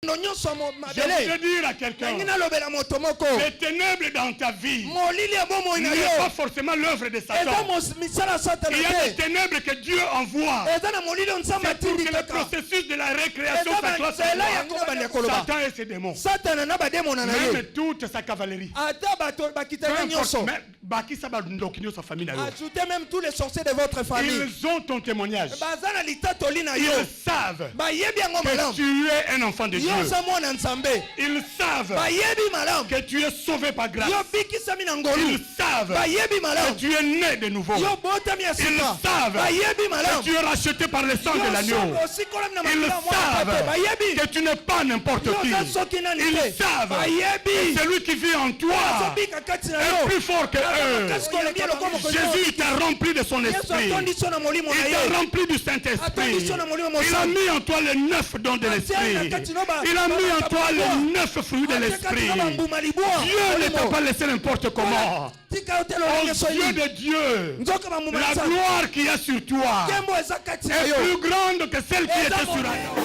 Je voudrais dire à quelqu'un, les ténèbres dans ta vie n'est pas forcément l'œuvre de Satan. Il y a des ténèbres que Dieu envoie. C'est pour que le processus de la récréation s'accroisse. Satan et ses démons. Même toute sa cavalerie. Ajoutez même tous les sorciers de votre famille. Ils ont ton témoignage. Ils savent que tu es un enfant de Dieu. Ils savent que tu es sauvé par grâce. Ils savent que tu es né de nouveau. Ils savent que tu es racheté par le sang de l'agneau. Ils savent que tu n'es pas n'importe qui. Ils savent que celui qui vit en toi est plus fort que eux. Jésus t'a rempli de son esprit. Il t'a rempli du Saint-Esprit. Il a mis en toi les 9 dons de l'esprit. Il a mis en toi les 9 fruits de l'esprit. Dieu ne t'a pas laissé n'importe comment. Aux yeux de Dieu, la gloire qu'il y a sur toi est plus grande que celle qui était sur Adam.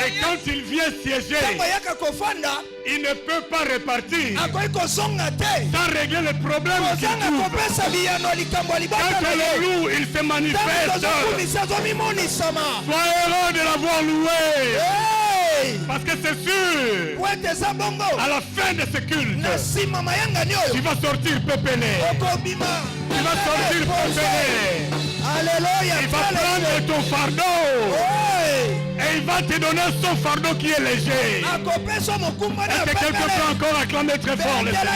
Et quand il vient siéger, il ne peut pas repartir sans régler le problème qu'il trouve. Quand le loup, il se manifeste, soyez heureux de l'avoir loué. Parce que c'est sûr, à la fin de ce culte, tu vas sortir pépélé. Tu vas sortir pépélé. Il va prendre ton fardeau. Et il va te donner son fardeau qui est léger. Est-ce que quelqu'un peut encore acclamer très fort le Seigneur?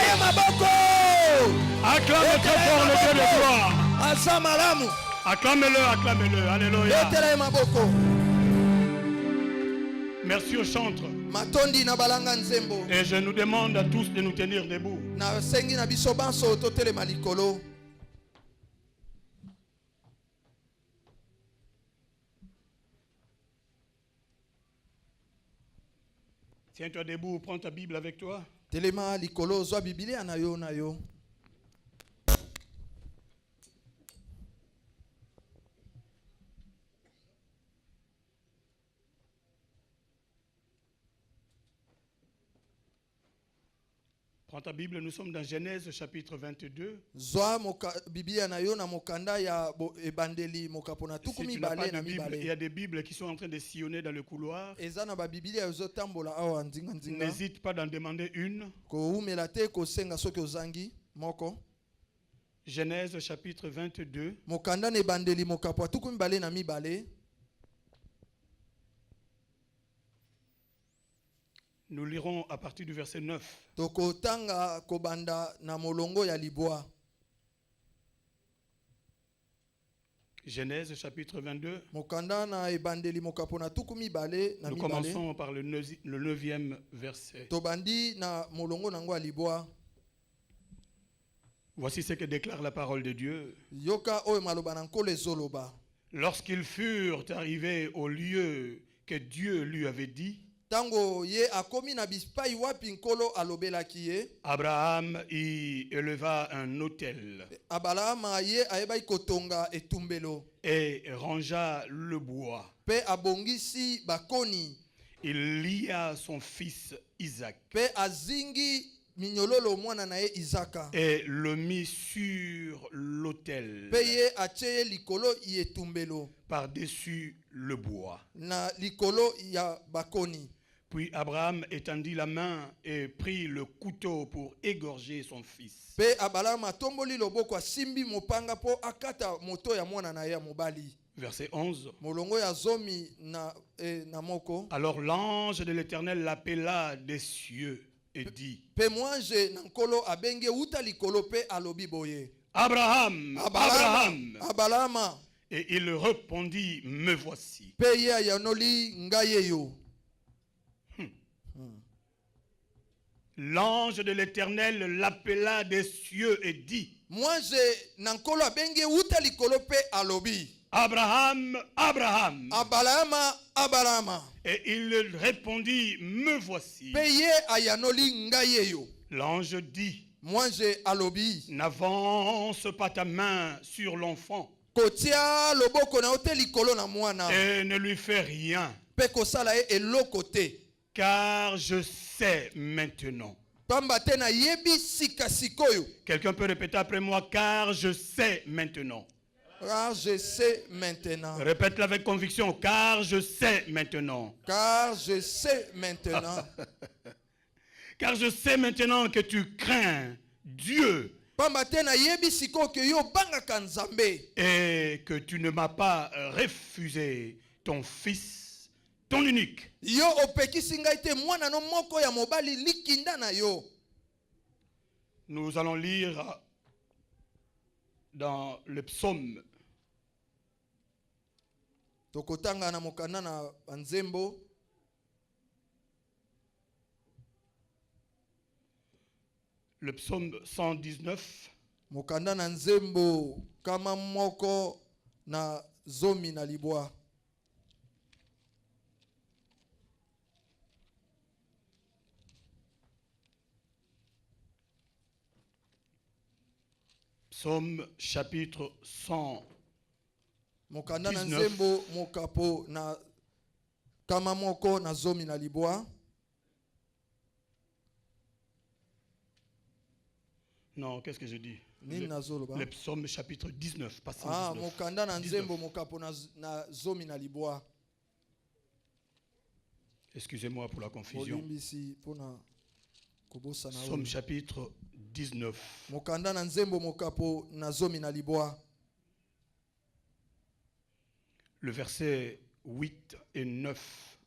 Acclame très fort le Dieu de gloire. Acclamez-le, acclamez-le. Alléluia. Merci au chantre. Et je nous demande à tous de nous tenir debout. Tiens-toi debout, prends ta Bible avec toi. Prends ta Bible, nous sommes dans Genèse chapitre 22. Si tu n'as pas de Bible, il y a des Bibles qui sont en train de sillonner dans le couloir. N'hésite pas d'en demander une. Genèse chapitre 22. Nous lirons à partir du verset 9. Genèse chapitre 22. Nous commençons par le 9e verset. Voici ce que déclare la parole de Dieu. Lorsqu'ils furent arrivés au lieu que Dieu lui avait dit, Abraham y éleva un autel et rangea le bois. Il lia son fils Isaac et le mit sur l'autel par-dessus le bois. Puis Abraham étendit la main et prit le couteau pour égorger son fils. Verset 11. Alors l'ange de l'Éternel l'appela des cieux et dit, Abraham, Abraham. Et il répondit, me voici. L'ange de l'Éternel l'appela des cieux et dit, Abraham, Abraham. Et il répondit, me voici. L'ange dit, n'avance pas ta main sur l'enfant et ne lui fais rien, car je sais maintenant. Quelqu'un peut répéter après moi, car je sais maintenant. Car je sais maintenant. Répète-le avec conviction, car je sais maintenant. Car je sais maintenant. Car je sais maintenant que tu crains Dieu et que tu ne m'as pas refusé ton fils, ton unique. Nous allons lire dans le psaume. Le psaume 119. Psaume chapitre 119. Non, qu'est-ce que je dis? Le psaume chapitre 19, pas 119. Excusez-moi pour la confusion. Psaume chapitre 19. Le verset 8 et 9.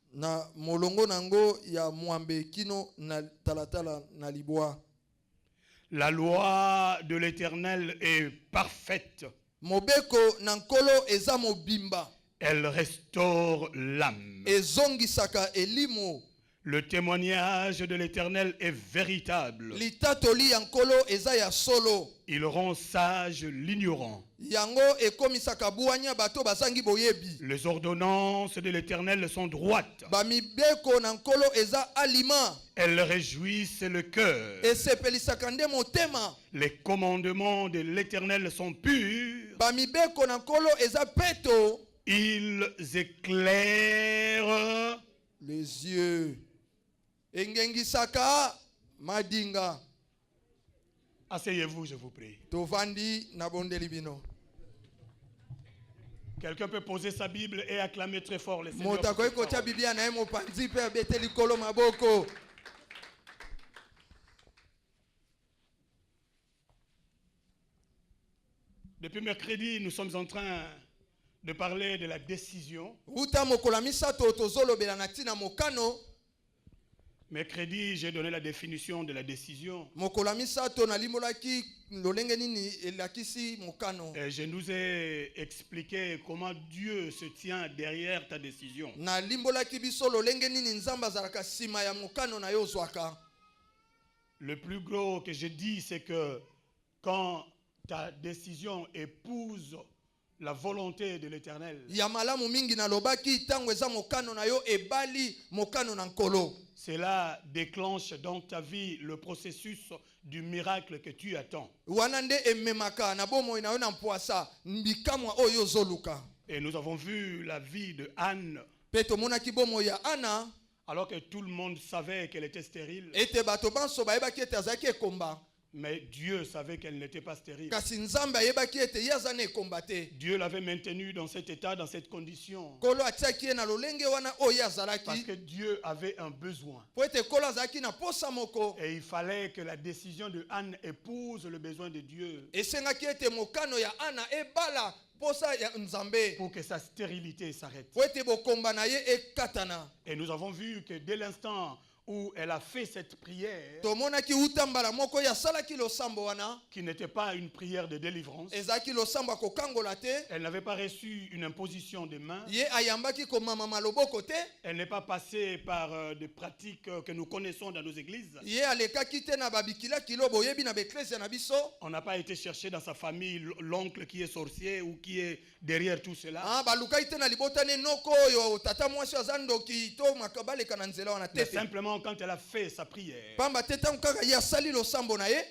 La loi de l'Éternel est parfaite. Elle restaure l'âme. Le témoignage de l'Éternel est véritable. Il rend sage l'ignorant. Les ordonnances de l'Éternel sont droites. Elles réjouissent le cœur. Les commandements de l'Éternel sont purs. Ils éclairent les yeux. Engengisaka madinga. Asseyez-vous, je vous prie. Tovandi na bondeli bino. Quelqu'un peut poser sa Bible et acclamer très fort le Seigneur. Motakoy kocha Biblia na mo panzi pe beteli kolo maboko. Depuis mercredi, nous sommes en train de parler de la décision. Uta mokola misato tozolobela na tina mokano. Mercredi, j'ai donné la définition de la décision. Mokola misato na limolaki lolenge nini elakisi mokano. Et je nous ai expliqué comment Dieu se tient derrière ta décision. Na limolaki biso lolenge nini nzamba zalaka sima ya mokano na yo zwaka. Le plus gros que je dis, c'est que quand ta décision épouse la volonté de l'Éternel, cela déclenche dans ta vie le processus du miracle que tu attends. Et nous avons vu la vie de Anne. Alors que tout le monde savait qu'elle était stérile. Mais Dieu savait qu'elle n'était pas stérile. Dieu l'avait maintenue dans cet état, dans cette condition. Parce que Dieu avait un besoin. Et il fallait que la décision de Anne épouse le besoin de Dieu. Pour que sa stérilité s'arrête. Et nous avons vu que dès l'instant où elle a fait cette prière, qui n'était pas une prière de délivrance, elle n'avait pas reçu une imposition de main, elle n'est pas passée par des pratiques que nous connaissons dans nos églises, on n'a pas été chercher dans sa famille l'oncle qui est sorcier ou qui est derrière tout cela. Mais simplement quand elle a fait sa prière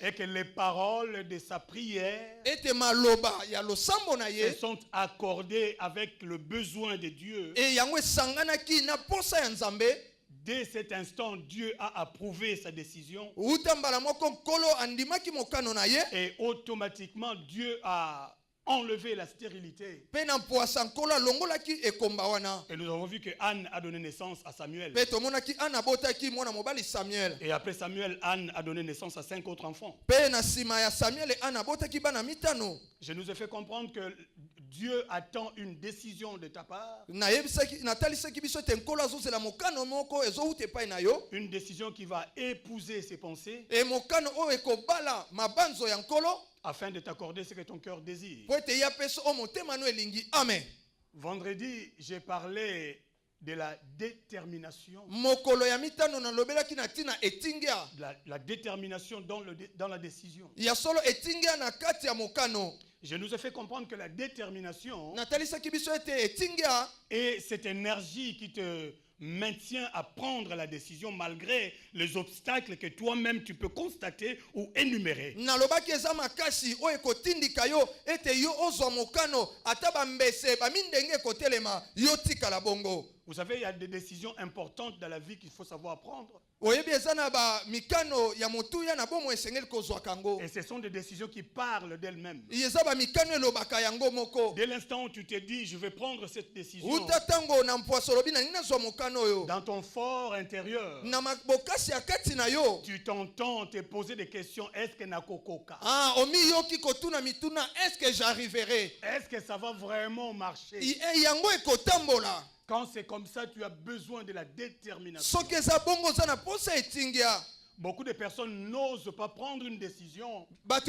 et que les paroles de sa prière se sont accordées avec le besoin de Dieu, dès cet instant, Dieu a approuvé sa décision et automatiquement Dieu a enlevé la stérilité. Et nous avons vu que Anne a donné naissance à Samuel. Et après Samuel, Anne a donné naissance à 5 autres enfants. Je nous ai fait comprendre que Dieu attend une décision de ta part. Une décision qui va épouser ses pensées afin de t'accorder ce que ton cœur désire. Vendredi, j'ai parlé de la détermination. La détermination dans la décision. Je nous ai fait comprendre que la détermination est cette énergie qui te maintient à prendre la décision malgré les obstacles que toi-même tu peux constater ou énumérer. Vous savez, il y a des décisions importantes dans la vie qu'il faut savoir prendre. Et ce sont des décisions qui parlent d'elles-mêmes. Dès l'instant où tu te dis, je vais prendre cette décision, dans ton fort intérieur, tu t'entends te poser des questions. Est-ce que nakokoka? Est-ce que j'arriverai? Est-ce que ça va vraiment marcher? Quand c'est comme ça, tu as besoin de la détermination. Beaucoup de personnes n'osent pas prendre une décision parce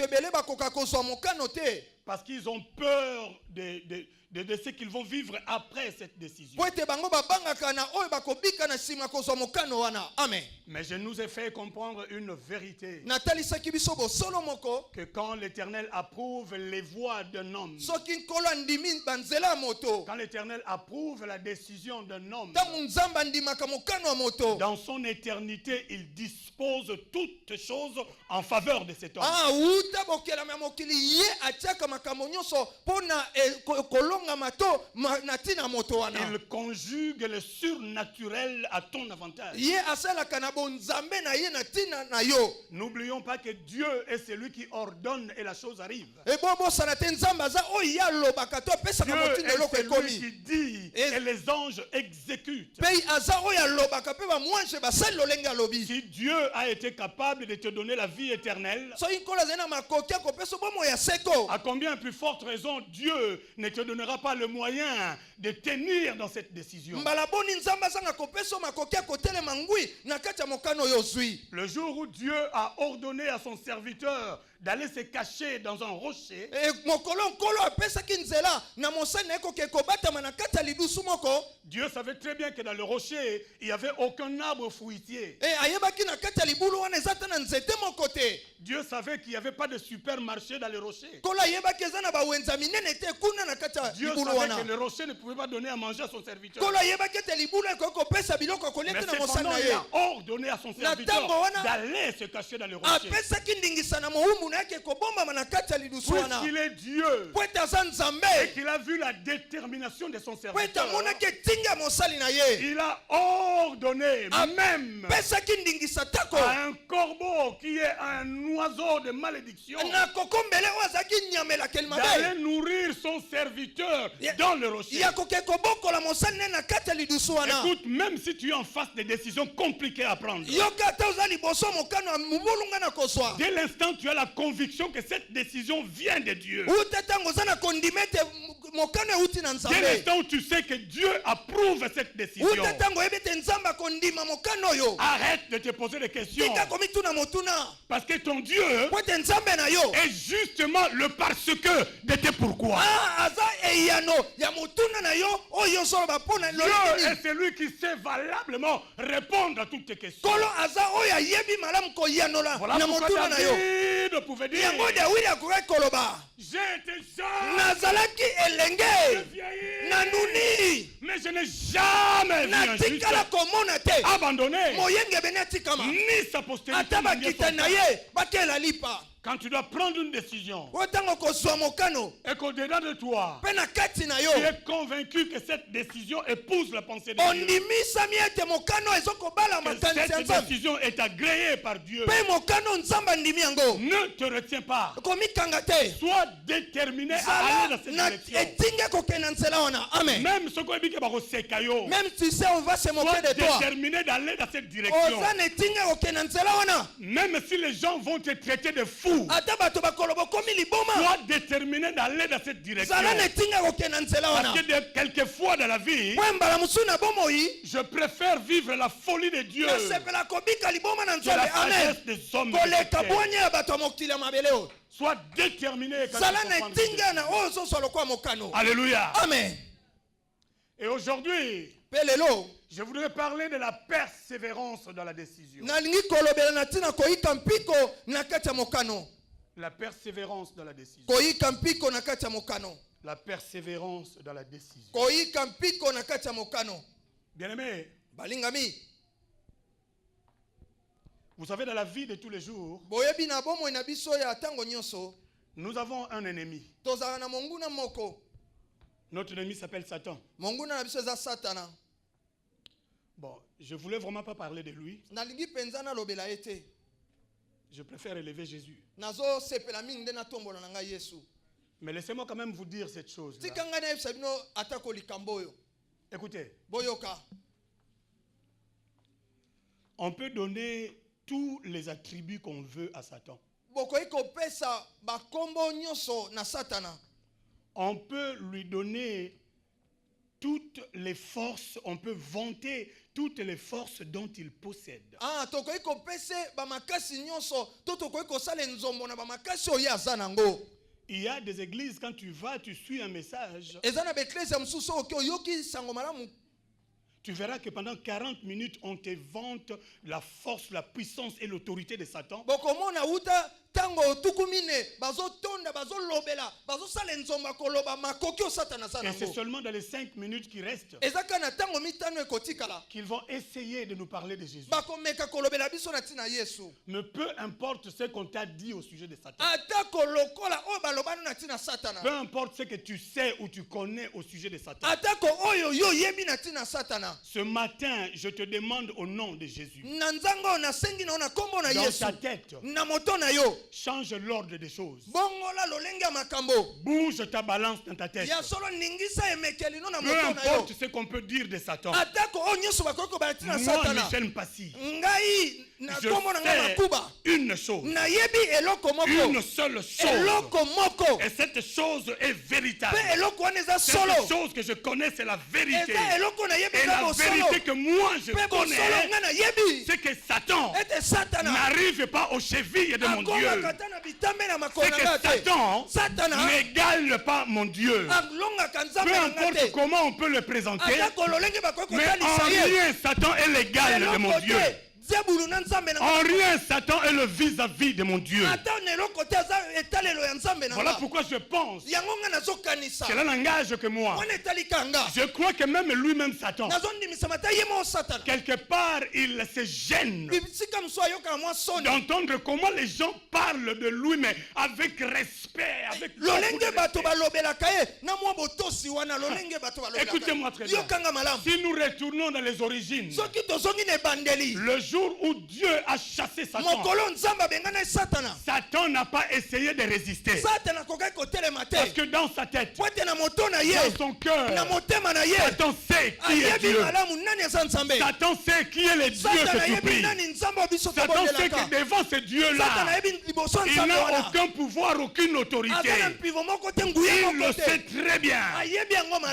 qu'ils ont peur de ce qu'ils vont vivre après cette décision. Mais je nous ai fait comprendre une vérité, que quand l'Éternel approuve les voies d'un homme, quand l'Éternel approuve la décision d'un homme, dans son éternité, il dispose toutes choses en faveur de cet homme. Il conjugue le surnaturel à ton avantage. N'oublions pas que Dieu est celui qui ordonne et la chose arrive. Dieu est celui qui dit et les anges exécutent. Si Dieu a été capable de te donner la vie éternelle, à combien plus forte raison Dieu ne te donnera pas le moyen de tenir dans cette décision. Le jour où Dieu a ordonné à son serviteur d'aller se cacher dans un rocher, Dieu savait très bien que dans le rocher, il n'y avait aucun arbre fruitier. Dieu savait qu'il n'y avait pas de supermarché dans le rocher. Dieu savait que le rocher ne pouvait pas donner à manger à son serviteur. Mais cependant, il a ordonné à son serviteur d'aller se cacher dans le rocher. Puisqu'il est Dieu et qu'il a vu la détermination de son serviteur, il a ordonné même à un corbeau qui est un oiseau de malédiction d'aller nourrir son serviteur dans le rocher. Écoute, même si tu es en face de décisions compliquées à prendre, dès l'instant tu as la conviction que cette décision vient de Dieu, dès l'instant où tu sais que Dieu approuve cette décision, arrête de te poser des questions, parce que ton Dieu est justement le parce que de tes pourquoi. Dieu est celui qui sait valablement répondre à toutes tes questions. Voilà pourquoi David pouvait dire: j'ai été jeune, j'ai vieilli, mais je n'ai jamais vu un juste abandonné, ni sa postérité. Quand tu dois prendre une décision et qu'au-dedans de toi, tu es convaincu que cette décision épouse la pensée de Dieu, que cette décision est agréée par Dieu, ne te retiens pas. Sois déterminé à aller dans cette direction. Même ce qu'on dit que même si on va se moquer de toi, déterminé d'aller dans cette direction. Même si les gens vont te traiter de fou, sois déterminé d'aller dans cette direction. Parce que quelquefois dans la vie, je préfère vivre la folie de Dieu que la sagesse des hommes. Sois déterminé. Alléluia. Amen. Et aujourd'hui, je voudrais parler de la persévérance dans la décision. La persévérance dans la décision. La persévérance dans la décision. Bien-aimé, vous savez, dans la vie de tous les jours, nous avons un ennemi. Notre ennemi s'appelle Satan. Bon, je ne voulais vraiment pas parler de lui. Je préfère élever Jésus. Mais laissez-moi quand même vous dire cette chose. Écoutez, on peut donner tous les attributs qu'on veut à Satan. On peut lui donner toutes les forces, on peut vanter toutes les forces dont il possède. Il y a des églises, quand tu vas, tu suis un message, tu verras que pendant 40 minutes, on te vante la force, la puissance et l'autorité de Satan. Et c'est seulement dans les 5 minutes qui restent qu'ils vont essayer de nous parler de Jésus. Mais peu importe ce qu'on t'a dit au sujet de Satan, peu importe ce que tu sais ou tu connais au sujet de Satan, ce matin, je te demande au nom de Jésus, dans ta tête, change l'ordre des choses. Bouge ta balance dans ta tête. Peu importe ce qu'on peut dire de Satan. Moi, Michel Mpassi, je sais une chose, une seule chose, et cette chose est véritable. Cette chose que je connais, c'est la vérité. Et la vérité que moi je connais, c'est que Satan n'arrive pas aux chevilles de mon Dieu. C'est que Satan n'égale pas mon Dieu. Peu importe comment on peut le présenter, mais en rien Satan est l'égal de mon Dieu. En rien Satan est le vis-à-vis de mon Dieu. Voilà pourquoi je pense qu'il n'engage que moi. Je crois que même lui-même Satan, quelque part il se gêne d'entendre comment les gens parlent de lui, mais avec respect, avec écoutez-moi très bien. Si nous retournons dans les origines, le jour où Dieu a chassé Satan, Satan n'a pas essayé de résister. Parce que dans sa tête, dans son cœur, Satan sait qui est Dieu. Satan sait qui est le Dieu que tu pries. Satan sait que devant ce Dieu-là, il n'a aucun pouvoir, aucune autorité. Il le sait très bien.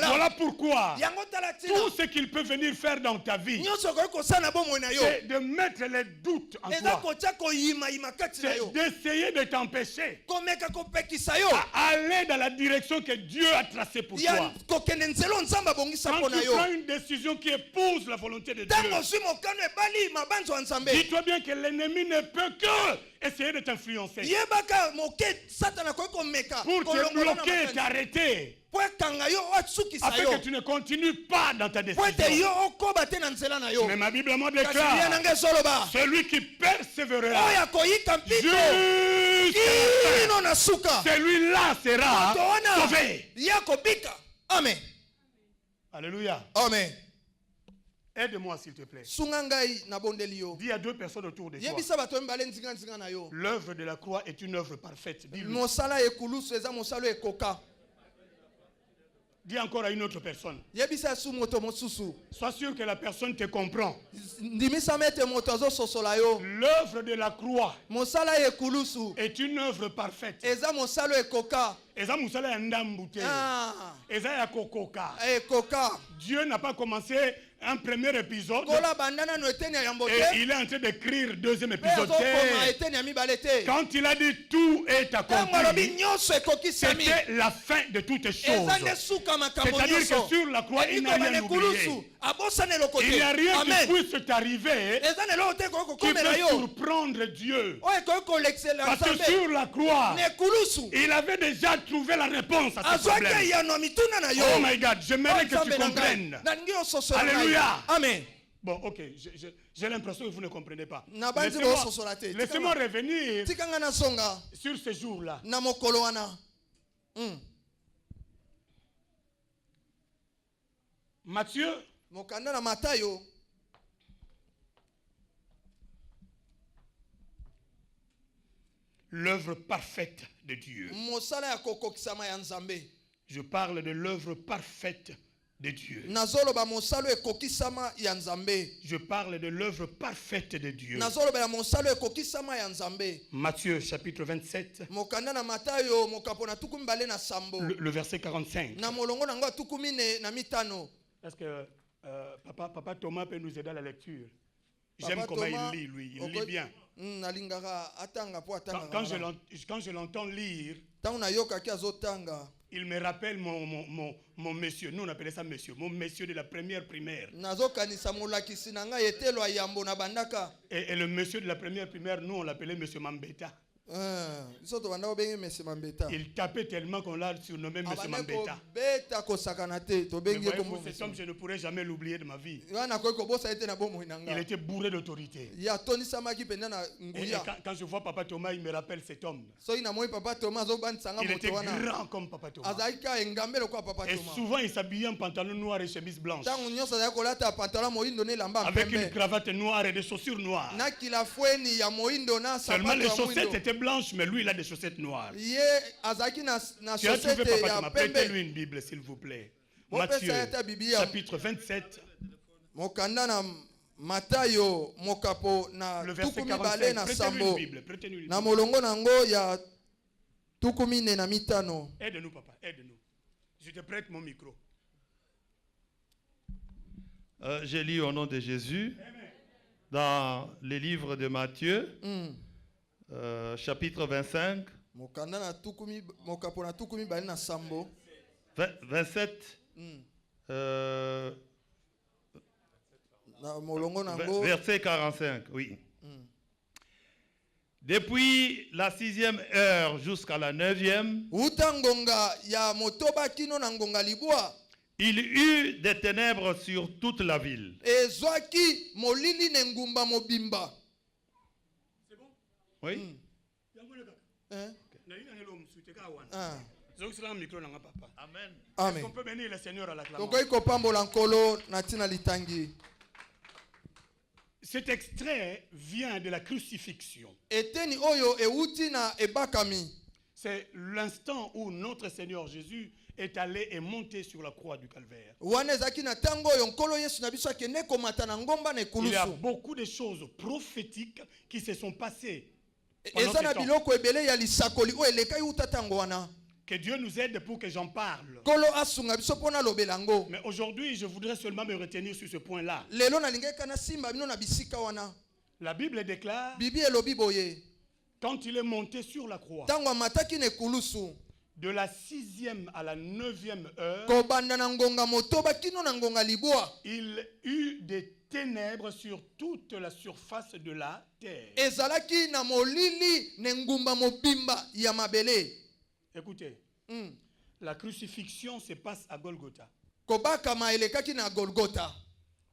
Voilà pourquoi tout ce qu'il peut venir faire dans ta vie, c'est de mettre les doutes en toi. C'est d'essayer de t'empêcher à aller dans la direction que Dieu a tracée pour toi. Quand tu prends une décision qui épouse la volonté de Dieu, dis-toi bien que l'ennemi ne peut que essayer de t'influencer pour te bloquer et t'arrêter, afin que tu ne continues pas dans ta décision. Mais ma Bible me déclare, celui qui persévérera jusqu'à celui-là sera sauvé. Amen. Alléluia. Amen. Aide-moi s'il te plaît. Dis à 2 personnes autour de toi, l'œuvre de la croix est une œuvre parfaite. Dis-lui. Dis encore à une autre personne. Sois sûr que la personne te comprend. L'œuvre de la croix est une œuvre parfaite. Dieu n'a pas commencé un premier épisode et il est en train d'écrire deuxième épisode. Quand il a dit tout est accompli, c'était la fin de toutes choses. C'est-à-dire que sur la croix, il n'a rien oublié. Il n'y a rien qui puisse t'arriver qui peut surprendre Dieu. Parce que sur la croix, il avait déjà trouvé la réponse à ce problème. Oh my God, j'aimerais que tu comprennes. Alléluia. Amen. Bon, ok, j'ai l'impression que vous ne comprenez pas. Laissez-moi revenir sur ce jour-là. Matthieu, l'œuvre parfaite de Dieu. Je parle de l'œuvre parfaite de Dieu. Je parle de l'œuvre parfaite de Dieu. Matthieu chapitre 27, le verset 45. Est-ce que papa Thomas peut nous aider à la lecture? J'aime comment il lit, lui. Il lit bien. Quand je l'entends lire, Il me rappelle mon monsieur. Nous on appelait ça monsieur. Mon monsieur de la première primaire. Et le monsieur de la première primaire, nous on l'appelait monsieur Mambeta. Il tapait tellement qu'on l'a surnommé monsieur Mambeta. Cet homme, je ne pourrai jamais l'oublier de ma vie. Il était bourré d'autorité. Et quand je vois Papa Thomas, il me rappelle cet homme. Il était grand comme Papa Thomas. Et souvent il s'habillait en pantalon noir et chemise blanche, avec une cravate noire et des chaussures noires. Seulement les chaussettes étaient blanches, mais lui il a des chaussettes noires. Tu as trouvé Papa Thomas? Prêtez-lui une Bible s'il vous plaît. Matthieu chapitre 27. Matayo mokapo na tukumi bale na sambo na molongo nango ya tukumi ne na mitano. Aide-nous papa, aide-nous. Je te prête mon micro. J'ai lu au nom de Jésus dans les livres de Matthieu, chapitre 25, 27, verset 45, oui. Depuis la 6e heure jusqu'à la 9e, il eut des ténèbres sur toute la ville. C'est bon? Oui. Amen. Amen. On peut bénir le Seigneur à la clamation. Cet extrait vient de la crucifixion. C'est l'instant où notre Seigneur Jésus est allé et monté sur la croix du Calvaire. Il y a beaucoup de choses prophétiques qui se sont passées pendant ce temps. Que Dieu nous aide pour que j'en parle. Mais aujourd'hui, je voudrais seulement me retenir sur ce point-là. La Bible déclare, quand il est monté sur la croix, de la 6e à la 9e heure, il eut des ténèbres sur toute la surface de la terre. Écoutez, la crucifixion se passe à Golgotha.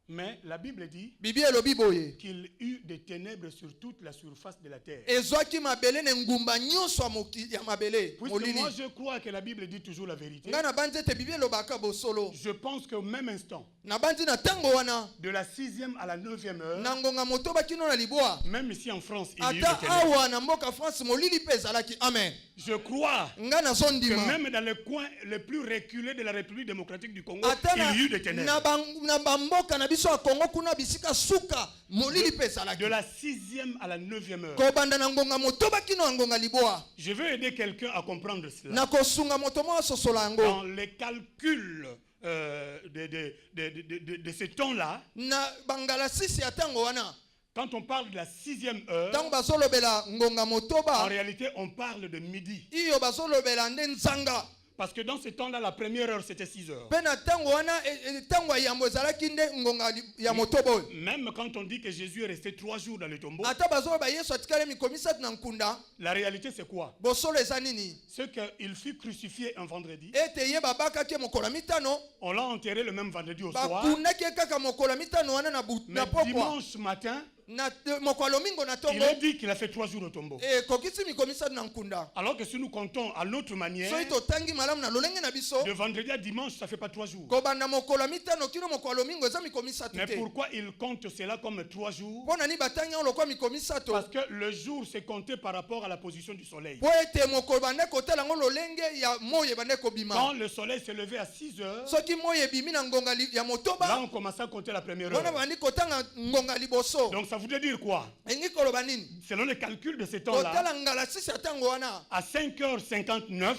Mais la Bible dit qu'il eut des ténèbres sur toute la surface de la terre. Puisque moi je crois que la Bible dit toujours la vérité, je pense qu'au même instant, de la 6e à la 9e heure, même ici en France, il y a eu des ténèbres. Amen. Je crois que même dans les coins les plus reculés de la République démocratique du Congo, il y a eu des ténèbres. De la 6e à la 9e heure. Je veux aider quelqu'un à comprendre cela. Dans les calculs de ce temps-là, quand on parle de la 6e heure, en réalité, on parle de midi. Parce que dans ce temps-là, la première heure, c'était 6 heures. Même quand on dit que Jésus est resté 3 jours dans le tombeau, la réalité, c'est quoi? C'est qu'il fut crucifié un vendredi. On l'a enterré le même vendredi au soir. Mais dimanche matin, il a dit qu'il a fait 3 jours au tombeau. Alors que si nous comptons à l'autre manière, de vendredi à dimanche, ça ne fait pas 3 jours. Mais pourquoi il compte cela comme 3 jours? Parce que le jour s'est compté par rapport à la position du soleil. Quand le soleil s'est levé à 6 heures, là on commençait à compter la première heure. Donc ça voudrait dire quoi? Selon les calculs de ce temps-là, à 5h59,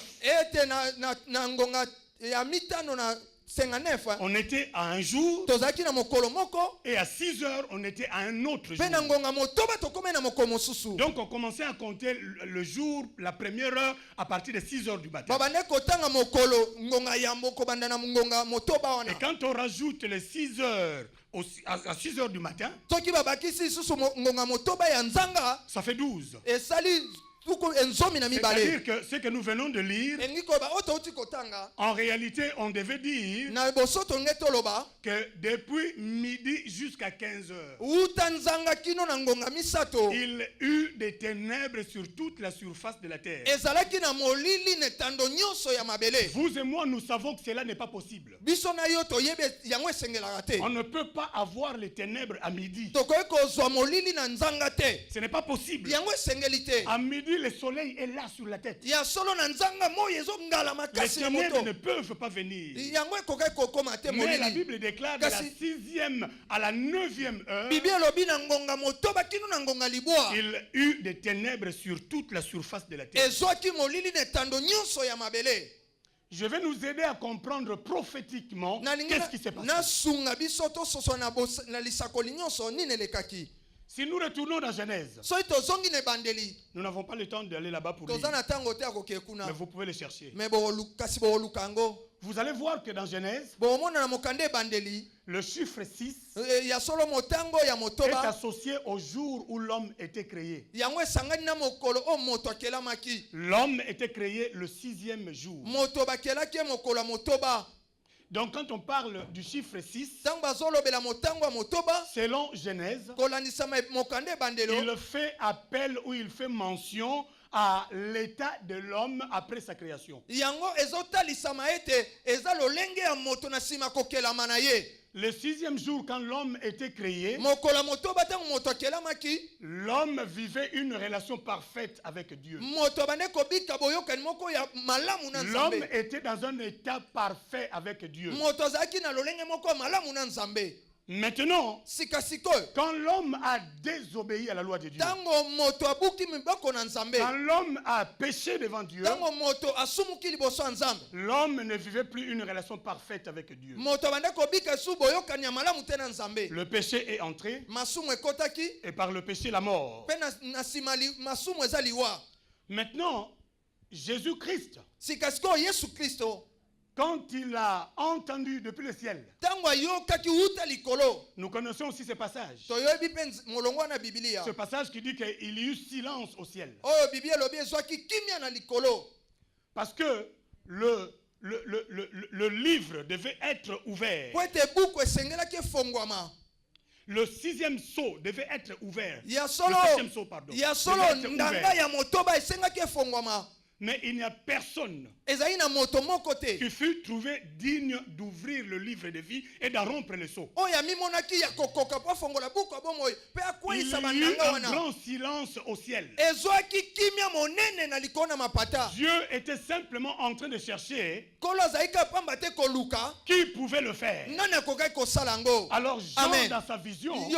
59, on était à un jour, et à 6 heures, on était à un autre jour. Donc on commençait à compter le jour, la première heure, à partir de 6 heures du matin. Et quand on rajoute les 6 heures à 6 heures du matin, ça fait 12. C'est-à-dire que ce que nous venons de lire, en réalité, on devait dire que depuis midi jusqu'à 15 heures, il eut des ténèbres sur toute la surface de la terre. Vous et moi, nous savons que cela n'est pas possible. On ne peut pas avoir les ténèbres à midi. Ce n'est pas possible. À midi, le soleil est là sur la tête. Les ténèbres ne peuvent pas venir. Mais la Bible déclare de la 6e à la 9e heure, il eut des ténèbres sur toute la surface de la terre. Je vais nous aider à comprendre prophétiquement qu'est-ce qui s'est passé. Si nous retournons dans Genèse, nous n'avons pas le temps d'aller là-bas pour lire, mais vous pouvez le chercher. Vous allez voir que dans Genèse, le chiffre 6 est associé au jour où l'homme était créé. L'homme était créé le 6e jour. Donc quand on parle du chiffre 6, selon Genèse, il fait appel ou il fait mention à l'état de l'homme après sa création. Le 6e jour, quand l'homme était créé, l'homme vivait une relation parfaite avec Dieu. L'homme était dans un état parfait avec Dieu. Maintenant, quand l'homme a désobéi à la loi de Dieu, quand l'homme a péché devant Dieu, l'homme ne vivait plus une relation parfaite avec Dieu. Le péché est entré, et par le péché, la mort. Maintenant, Jésus-Christ, quand il a entendu depuis le ciel, nous connaissons aussi ce passage. Ce passage qui dit qu'il y eut silence au ciel. Parce que le livre devait être ouvert. Le 6e sceau devait être ouvert. Le 7e sceau, pardon. Devait être ouvert. Mais il n'y a personne qui fut trouvé digne d'ouvrir le livre de vie et d'en rompre le sceau. Il y eut un grand silence au ciel. Dieu était simplement en train de chercher qui pouvait le faire. Alors Jean, dans sa vision,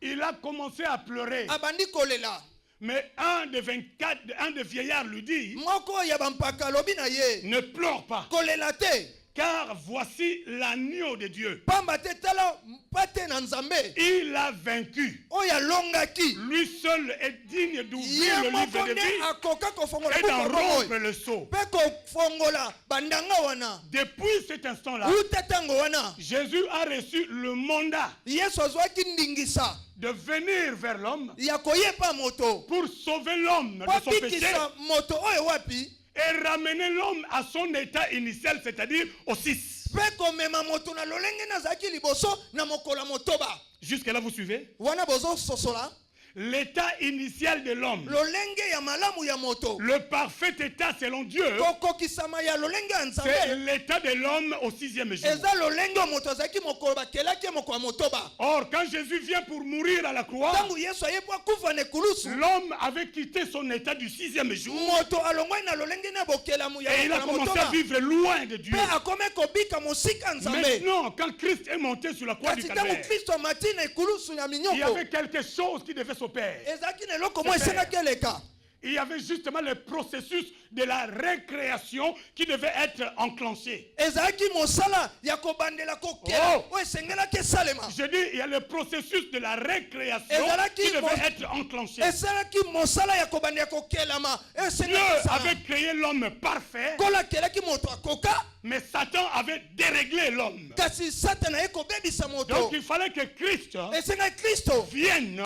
il a commencé à pleurer. Mais un des vieillards lui dit, ne pleure pas, car voici l'agneau de Dieu. Il a vaincu. Lui seul est digne d'ouvrir le livre de vie et d'en rompre le sceau. Depuis cet instant-là, Jésus a reçu le mandat de venir vers l'homme pour sauver l'homme de son péché et ramener l'homme à son état initial, c'est-à-dire au 6. Jusque là, vous suivez? L'état initial de l'homme, le parfait état selon Dieu, c'est l'état de l'homme au 6e jour. Or, quand Jésus vient pour mourir à la croix, l'homme avait quitté son état du 6e jour et il a commencé à vivre loin de Dieu. Maintenant, quand Christ est monté sur la croix du Calvaire, il y avait quelque chose qui devait s'opérer. Il y avait justement le processus de la récréation qui devait être enclenchée. Je dis, il y a le processus de la récréation qui devait être enclenché. Dieu avait créé l'homme parfait, mais Satan avait déréglé l'homme. Donc il fallait que Christ vienne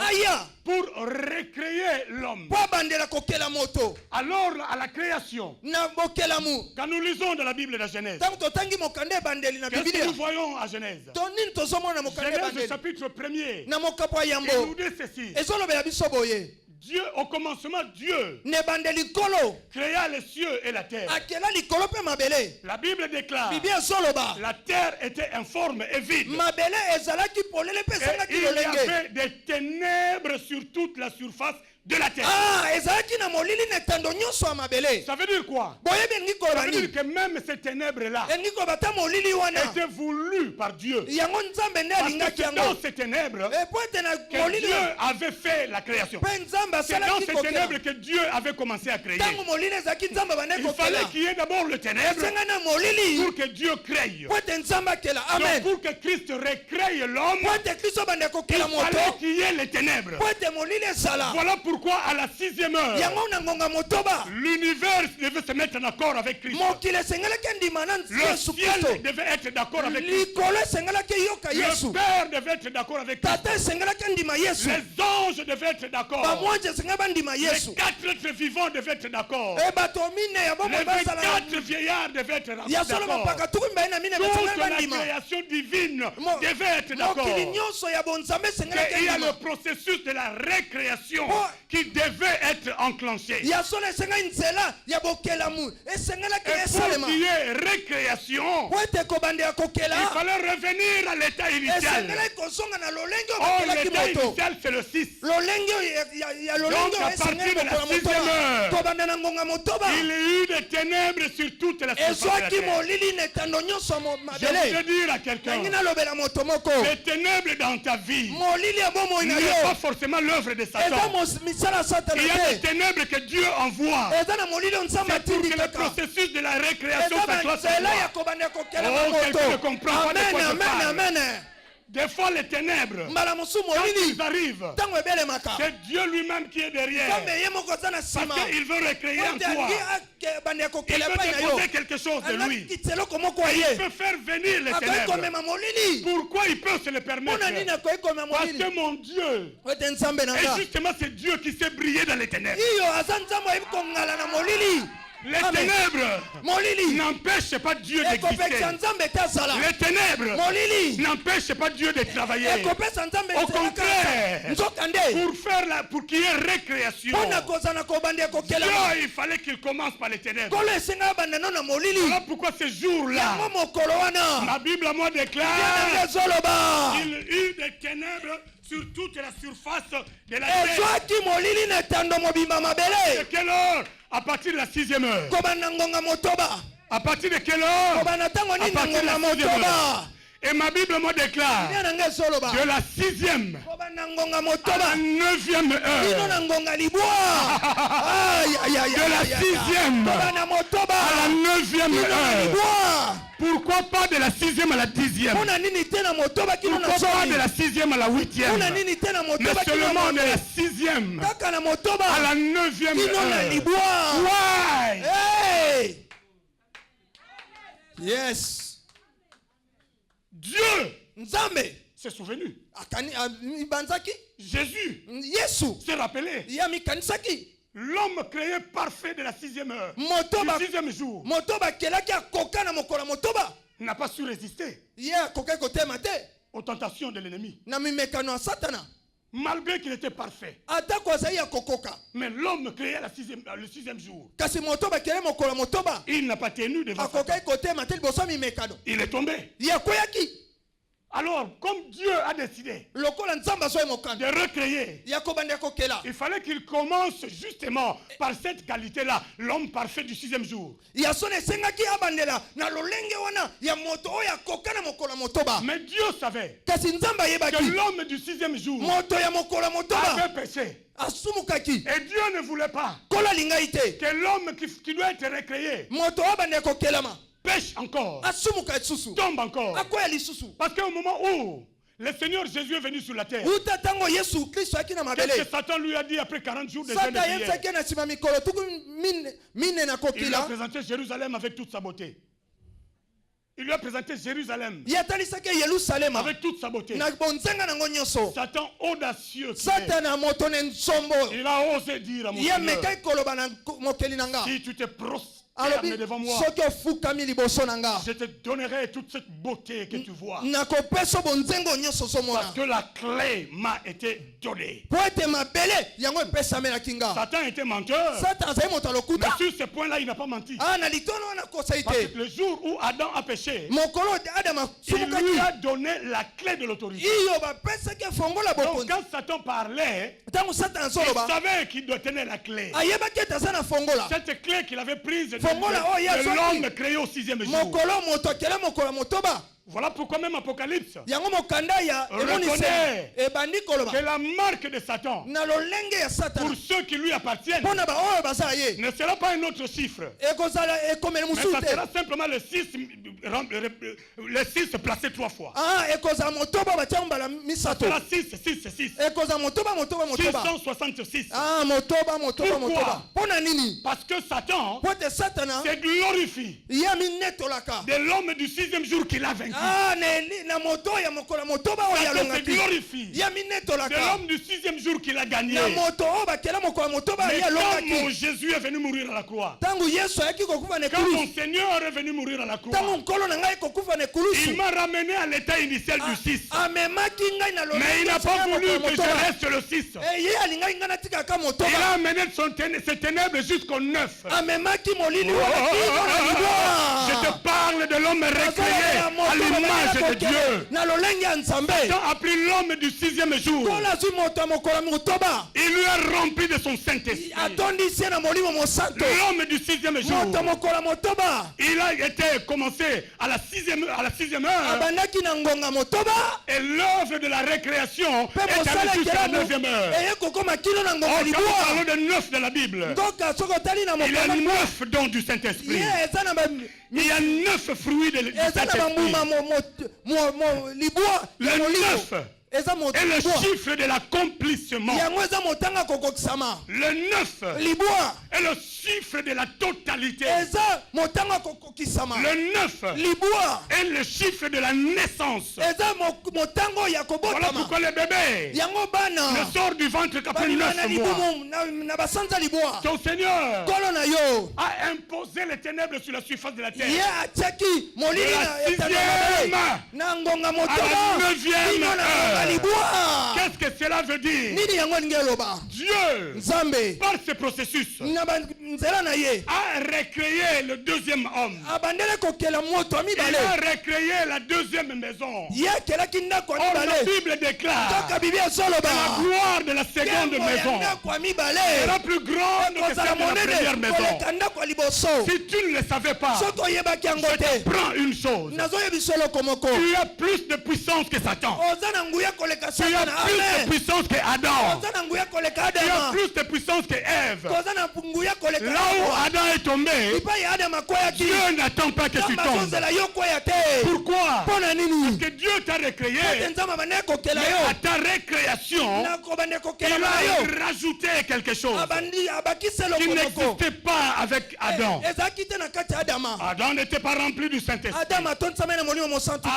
pour recréer l'homme. Alors à la création, quand nous lisons dans la Bible de la Genèse, qu'est-ce que nous voyons à Genèse? Genèse chapitre 1er, il nous dit ceci. Dieu, au commencement, Dieu créa les cieux et la terre. La Bible déclare la terre était informe et vide. Et il y avait des ténèbres sur toute la surface de la terre. Ça veut dire quoi? Ça veut dire que même ces ténèbres-là étaient voulues par Dieu. Parce que c'est dans ces ténèbres que Dieu avait fait la création. C'est dans ces ténèbres que Dieu avait commencé à créer. Il fallait qu'il y ait d'abord le ténèbre pour que Dieu crée. Donc pour que Christ recrée l'homme, il fallait qu'il y ait les ténèbres. Voilà pourquoi à la 6e heure, l'univers devait se mettre en accord avec Christ. Le ciel devait être d'accord avec Christ. Le Père devait être d'accord avec Christ. Les anges devaient être d'accord. Les 4 êtres vivants devaient être d'accord. Les 24 vieillards devaient être d'accord. Toute la création divine devait être d'accord. Il y a le processus de la récréation qui devait être enclenché. Et pour qu'il y ait récréation, il fallait revenir à l'état initial. Oh, l'état initial, c'est le 6. Donc, à partir de la 6e heure, il y a eu des ténèbres sur toute la surface de la terre. Je veux dire à quelqu'un, les ténèbres dans ta vie ne sont pas forcément l'œuvre de Satan. Il y a des ténèbres que Dieu envoie. C'est pour que le processus de la récréation s'accroisse. Oh, quelqu'un ne comprend pas de quoi je parle. Des fois, les ténèbres, quand ils arrivent, c'est Dieu lui-même qui est derrière. Parce qu'il veut recréer en toi. Il veut déposer quelque chose de lui. Il peut faire venir les ténèbres. Pourquoi il peut se le permettre? Parce que mon Dieu, et justement c'est Dieu qui s'est brillé dans les ténèbres. Les ténèbres n'empêchent pas Dieu d'exister. Les ténèbres n'empêchent pas Dieu de travailler. Au contraire, pour qu'il y ait récréation, Dieu, il fallait qu'il commence par les ténèbres. Voilà pourquoi ce jour-là, la Bible à moi déclare qu'il y eut des ténèbres sur toute la surface de la terre. De quelle heure? À partir de la 6e heure. À partir de quelle heure? À partir de la 6e heure. Et ma Bible me déclare de la 6e à la 9e heure. De la 6e à la 9e heure. Pourquoi pas de la 6e à la 10e? Pourquoi pas de la 6e à la 8e? Mais seulement de la 6e à la 9e heure. Why? Hey! Yes. Dieu s'est souvenu. Jésus s'est rappelé. L'homme créé parfait de la 6e heure, du 6e jour, n'a pas su résister aux tentations de l'ennemi. Malgré qu'il était parfait. Mais l'homme créé le 6e jour, il n'a pas tenu devant Satan. Il est tombé. Alors, comme Dieu a décidé de recréer, il fallait qu'il commence justement par cette qualité-là, l'homme parfait du 6e jour. Mais Dieu savait que l'homme du 6e jour avait péché. Et Dieu ne voulait pas que l'homme qui doit être recréé pêche encore, tombe encore. Parce qu'au moment où le Seigneur Jésus est venu sur la terre, qu'est-ce que Satan lui a dit après 40 jours de jeûne et prière? Il lui a présenté Jérusalem avec toute sa beauté. Il lui a présenté Jérusalem avec toute sa beauté. Satan audacieux, il a osé dire à mon Seigneur, si tu te prosternes devant moi, je te donnerai toute cette beauté que tu vois. Parce que la clé m'a été donnée. Satan était menteur. Mais sur ce point-là, il n'a pas menti. Parce que le jour où Adam a péché, il lui a donné la clé de l'autorité. Donc quand Satan parlait, il savait qu'il doit tenir la clé. Cette clé qu'il avait prise de l'homme créé au 6e jour. Voilà pourquoi même Apocalypse reconnaît que la marque de Satan, pour ceux qui lui appartiennent, ne sera pas un autre chiffre, mais ça sera simplement le 6 placé 3 fois. Ça sera 6. 666. Pourquoi? Parce que Satan se glorifie de l'homme du 6e jour qu'il a vaincu. C'est glorifie de l'homme du 6e jour qu'il a gagné. Mais quand mon Jésus est venu mourir à la croix, quand mon Seigneur est venu mourir à la croix, il m'a ramené à l'état initial du 6. Mais il n'a pas voulu que je reste le 6. Il a amené ses ténèbres jusqu'au 9. Je te parle de l'homme recréé à l'image de Dieu. Satan a pris l'homme du 6e jour. Il lui a rempli de son Saint-Esprit. L'homme du 6e jour, il a été commencé à la 6e heure. Et l'œuvre de la récréation est allée jusqu'à la 9e heure. Quand nous parlons de 9 de la Bible, il y a 9 dons du Saint-Esprit. Il y a 9 fruits du Saint-Esprit. Le 9 est le chiffre de l'accomplissement. Le 9 est le chiffre de la totalité. Le 9 est le chiffre de la naissance. Voilà pourquoi le bébé ne sort du ventre qu'après 9 mois. Ton Seigneur a imposé les ténèbres sur la surface de la terre. De la 6e à la 9e heure. Qu'est-ce que cela veut dire? Dieu, par ce processus, a recréé le 2e homme. Il a recréé la 2e maison. Or, la Bible déclare que la gloire de la seconde maison sera plus grande que celle de la première maison. Si tu ne le savais pas, je te prends une chose. Tu as plus de puissance que Satan. Tu as plus de puissance que Adam. Tu as plus de puissance que Ève. Là où Adam est tombé, Dieu n'attend pas que tu tombes. Pourquoi? Parce que Dieu t'a recréé, mais à ta récréation, il a rajouté quelque chose qui n'existait pas avec Adam. Adam n'était pas rempli du Saint-Esprit.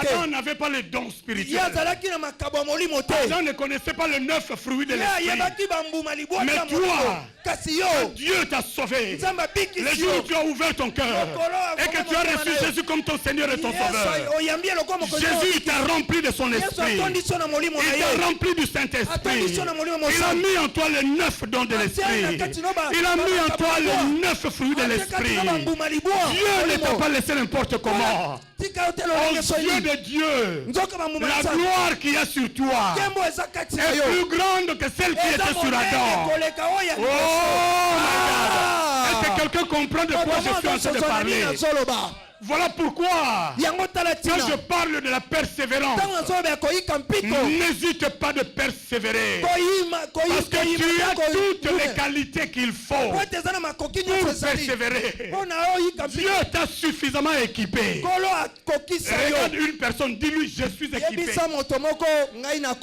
Adam n'avait pas les dons spirituels. Les gens ne connaissaient pas les 9 fruits de l'esprit. Mais toi, Dieu t'a sauvé. Le jour où tu as ouvert ton cœur et que tu as reçu Jésus comme ton Seigneur et ton Sauveur, Jésus t'a rempli de son esprit. Il t'a rempli du Saint-Esprit. Il a mis en toi les 9 dons de l'esprit. Il a mis en toi les 9 fruits de l'esprit. Dieu ne t'a pas laissé n'importe comment. Aux yeux de Dieu, la gloire qu'il y a sur toi est plus grande que celle qui était sur Adam. Oh my God! Est-ce que quelqu'un comprend de quoi je suis en train de parler? Voilà pourquoi, quand je parle de la persévérance, n'hésite pas de persévérer. Parce que tu as toutes les qualités qu'il faut pour persévérer. Dieu t'a suffisamment équipé. Regarde une personne, dis-lui, je suis équipé.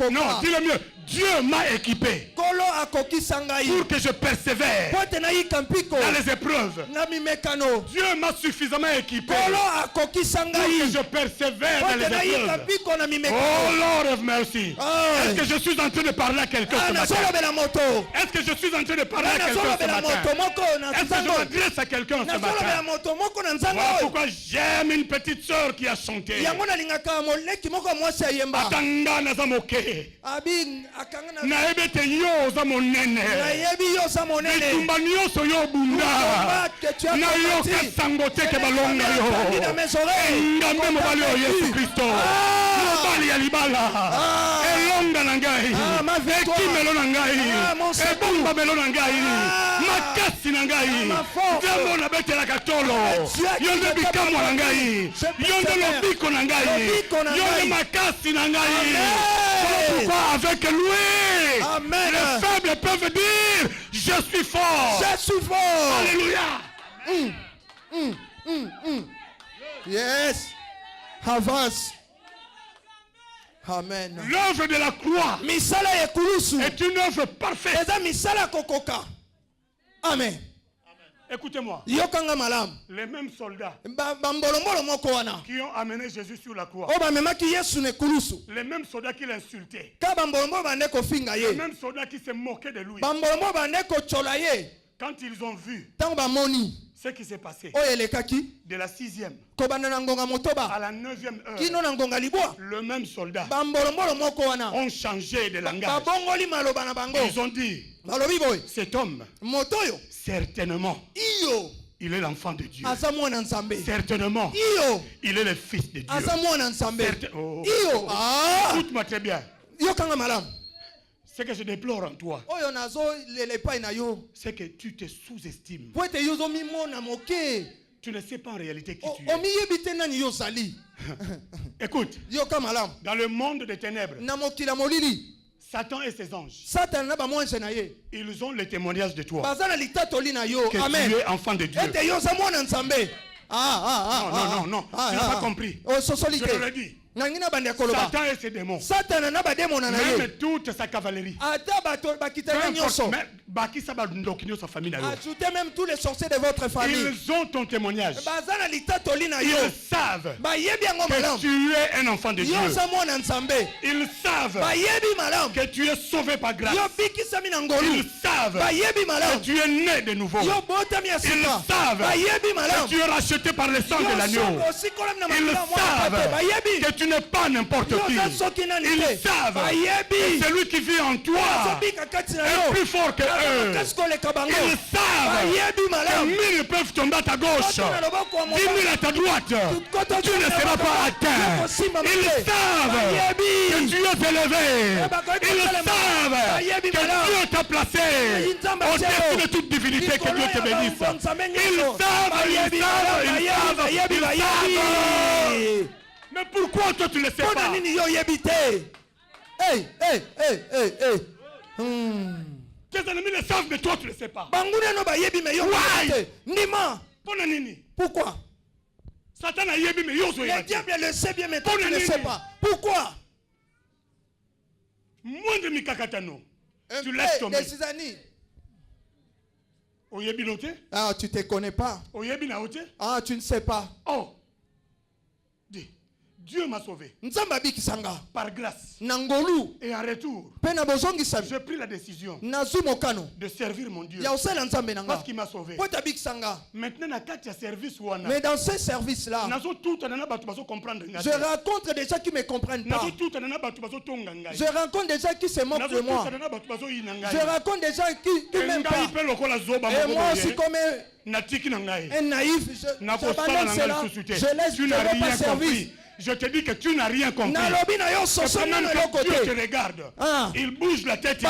Non, dis-le mieux. Dieu m'a équipé pour que je persévère dans les épreuves. Dieu m'a suffisamment équipé pour que je persévère dans les épreuves. Oh Lord of mercy. Est-ce que je suis en train de parler à quelqu'un ce matin? Est-ce que je suis en train de parler à quelqu'un ce matin? Est-ce que je m'adresse à quelqu'un ce matin? Voilà pourquoi j'aime une petite sœur qui a chanté. Atanga nazamoke. Naebe te yoza monene. Bitumba nyoso yo bunda. Na yo kasangote ke balonga yo. Ngambe mobali yo Yesu Kristo. Mobali ya libala. Elonga na ngai. Ekimelo na ngai. Ebomba melo na ngai. Makasi na ngai. Jambo na betela katolo. Yonde bikamwa na ngai. Yonde lobiko na ngai. Yonde makasi na ngai. Pourquoi avec lui, amen, les faibles peuvent dire je suis fort. Je suis fort. Alléluia. Yes. Avance. Amen. L'œuvre de la croix est une œuvre parfaite. Amen. Écoutez-moi. Les mêmes soldats qui ont amené Jésus sur la croix, les mêmes soldats qui l'insultaient, les mêmes soldats qui se moquaient de lui, quand ils ont vu ce qui s'est passé de la 6e à la 9e heure, le même soldat ont changé de langage. Ils ont dit, cet homme, certainement, il est l'enfant de Dieu. Certainement, il est le fils de Dieu. Écoute-moi très bien. Ce que je déplore en toi, c'est que tu te sous-estimes. Tu ne sais pas en réalité qui tu es. Écoute, dans le monde des ténèbres, Satan et ses anges, ils ont le témoignage de toi que tu es enfant de Dieu. Non, tu n'as pas compris. Je te le dis. Satan et ses démons, même toute sa cavalerie, ajoutez même tous les sorciers de votre famille. Ils ont ton témoignage. Ils savent que tu es un enfant de Dieu. Ils savent que tu es sauvé par grâce. Ils savent que tu es né de nouveau. Ils savent que tu es racheté par le sang de l'agneau. Ils savent que tu n'es pas n'importe qui. Ils savent que celui qui vit en toi est plus fort que eux. Ils savent que 1000 peuvent tomber à ta gauche, 10 000 à ta droite, tu ne seras pas atteint. Ils savent que tu es élevé. Ils savent que Dieu t'a placé au-dessus de toute divinité. Que Dieu te bénisse. Ils savent. Mais pourquoi toi tu ne le sais pas? Tes ennemis le savent, mais toi tu ne le sais pas. Pourquoi? Satan a yebi, mais le diable le sait bien, mais toi tu ne le sais pas. Pourquoi? Moindre mikakatano, tu laisses tomber. Ah, tu ne te connais pas. Ah, tu ne sais pas. Oh. Dieu m'a sauvé. Par grâce. Et en retour, j'ai pris la décision de servir mon Dieu. Parce qu'il m'a sauvé. Maintenant, mais dans ce service-là, je rencontre des gens qui ne me comprennent pas. Je rencontre des gens qui se moquent de moi. Je rencontre des gens qui ne m'aiment pas. Et moi aussi, comme un naïf, j'abandonne cela. Je laisse, je ne veux pas servir. Je te dis que tu n'as rien compris. Dieu te regarde. Il bouge la tête, il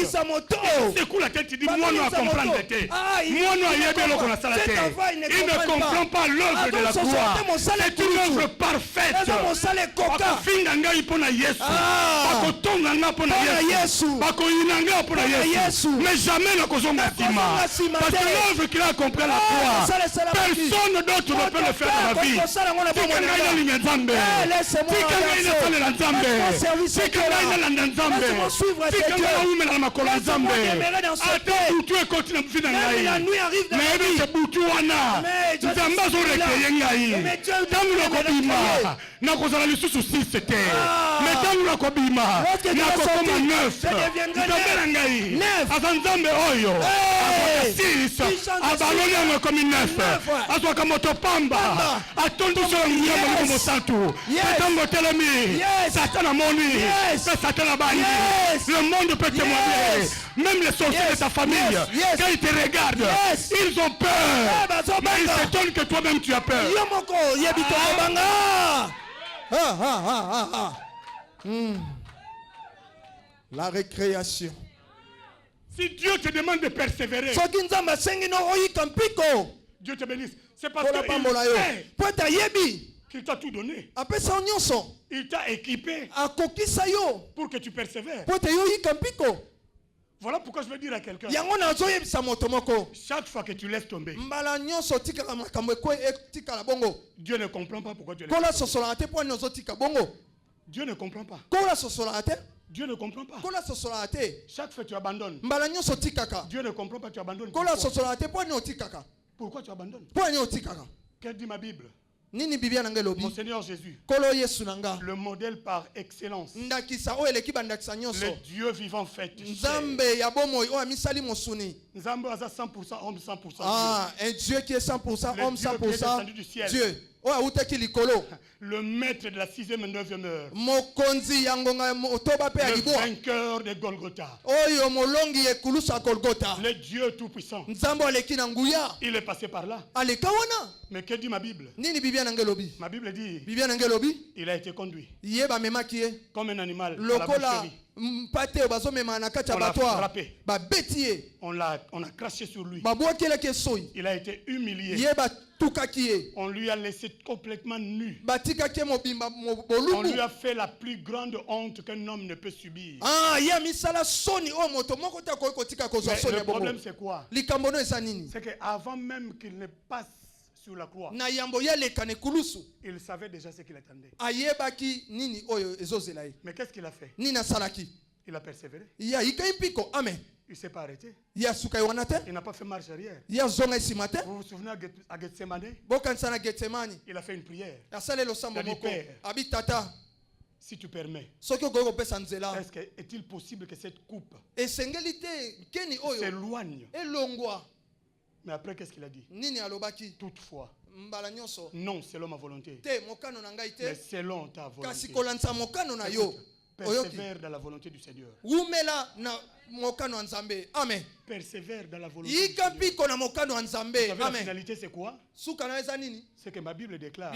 secoue la tête, il dit moi non à comprendre la tête. Moi non à yéber l'eau qu'on a sa tête. Il ne comprend pas l'œuvre de la gloire. C'est une œuvre parfaite. Bakofinga nga ipona Yesu. Bakotonga nga pona Yesu. Bakoyinanga pona Yesu. Mais jamais ne kozonga sima. Parce que l'œuvre qu'il a accomplie à la croix, personne d'autre ne peut le faire dans la vie. Laissez-moi le monde peut témoigner. Même les sorciers de ta famille, quand ils te regardent, ils ont peur. Mais ils s'étonnent que toi-même tu as peur. La récréation. Si Dieu te demande de persévérer, Dieu te bénisse. C'est parce qu'il t'a tout donné. Il t'a équipé pour que tu persévères. Voilà pourquoi je veux dire à quelqu'un, chaque fois que tu laisses tomber, Dieu ne comprend pas pourquoi tu laisses tomber. Dieu ne comprend pas. Dieu ne comprend pas. Chaque fois que tu abandonnes, Dieu ne comprend pas, tu abandonnes. Pourquoi tu abandonnes? Qu'elle dit ma Bible? Mon Seigneur Jésus, le modèle par excellence, le Dieu vivant fait Nzambe aza 100% homme, 100% un Dieu qui est 100% homme, 100% Dieu. Le maître de la 6e et 9e heure, le vainqueur de Golgotha, le Dieu tout-puissant, il est passé par là. Mais que dit ma Bible? Ma Bible dit, il a été conduit comme un animal à la boucherie. On l'a frappé. On a craché sur lui. Il a été humilié. On lui a laissé complètement nu. On lui a fait la plus grande honte qu'un homme ne peut subir. Mais le problème c'est quoi? C'est qu'avant même qu'il ne passe sur la croix, il savait déjà ce qu'il attendait. Mais qu'est-ce qu'il a fait? Il a persévéré. Il ne s'est pas arrêté. Il n'a pas fait marche arrière. Vous vous souvenez à Gethsemane? Il a fait une prière. Il a dit, Père, si tu permets, est-il possible que cette coupe s'éloigne? Mais après, qu'est-ce qu'il a dit? Toutefois, non selon ma volonté, mais selon ta volonté. Persévère dans la volonté du Seigneur. Amen. Persévère dans la volonté du Seigneur. La finalité c'est quoi? C'est que ma Bible déclare,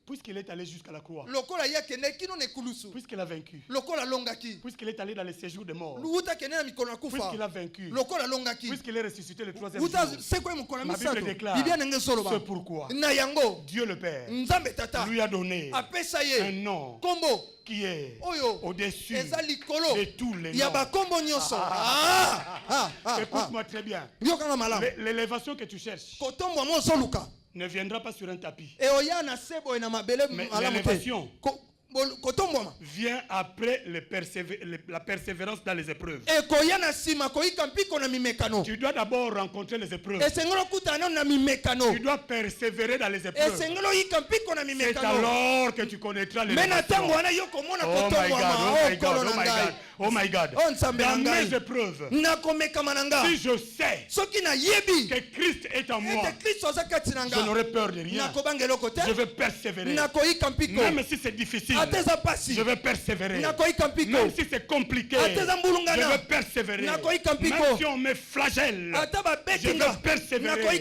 puisqu'il est allé jusqu'à la croix, puisqu'il a vaincu, puisqu'il est allé dans les séjours de mort, puisqu'il a vaincu, puisqu'il est ressuscité le 3e jour, ma Bible déclare, c'est pourquoi Dieu le Père lui a donné un nom qui est au-dessus de tous les noms. Écoute-moi très bien. L'élévation que tu cherches ne viendra pas sur un tapis. Mais l'élévation vient après la persévérance dans les épreuves. Tu dois d'abord rencontrer les épreuves. Tu dois persévérer dans les épreuves. C'est alors que tu connaîtras les nations. Oh my God. Dans mes épreuves, si je sais que Christ est en moi, je n'aurai peur de rien. Je vais persévérer. Même si c'est difficile, je vais persévérer. Même si c'est compliqué, je vais persévérer. Même si on me flagelle, je vais persévérer.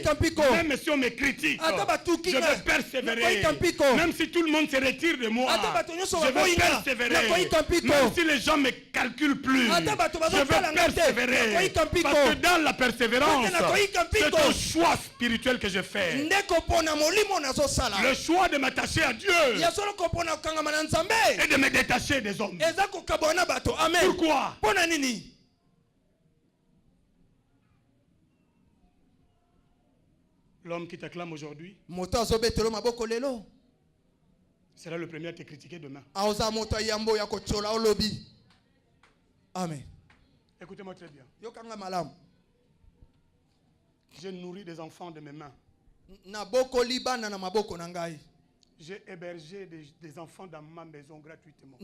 Même si on me critique, je vais persévérer. Même si tout le monde se retire de moi, je vais persévérer. Même si les gens me calculent plus, je vais persévérer. Parce que dans la persévérance, c'est un choix spirituel que je fais. Le choix de m'attacher à Dieu et de me détacher des hommes. Pourquoi? L'homme qui t'acclame aujourd'hui sera le premier à te critiquer demain. Amen. Écoutez-moi très bien. J'ai nourri des enfants de mes mains. J'ai hébergé des enfants dans ma maison gratuitement.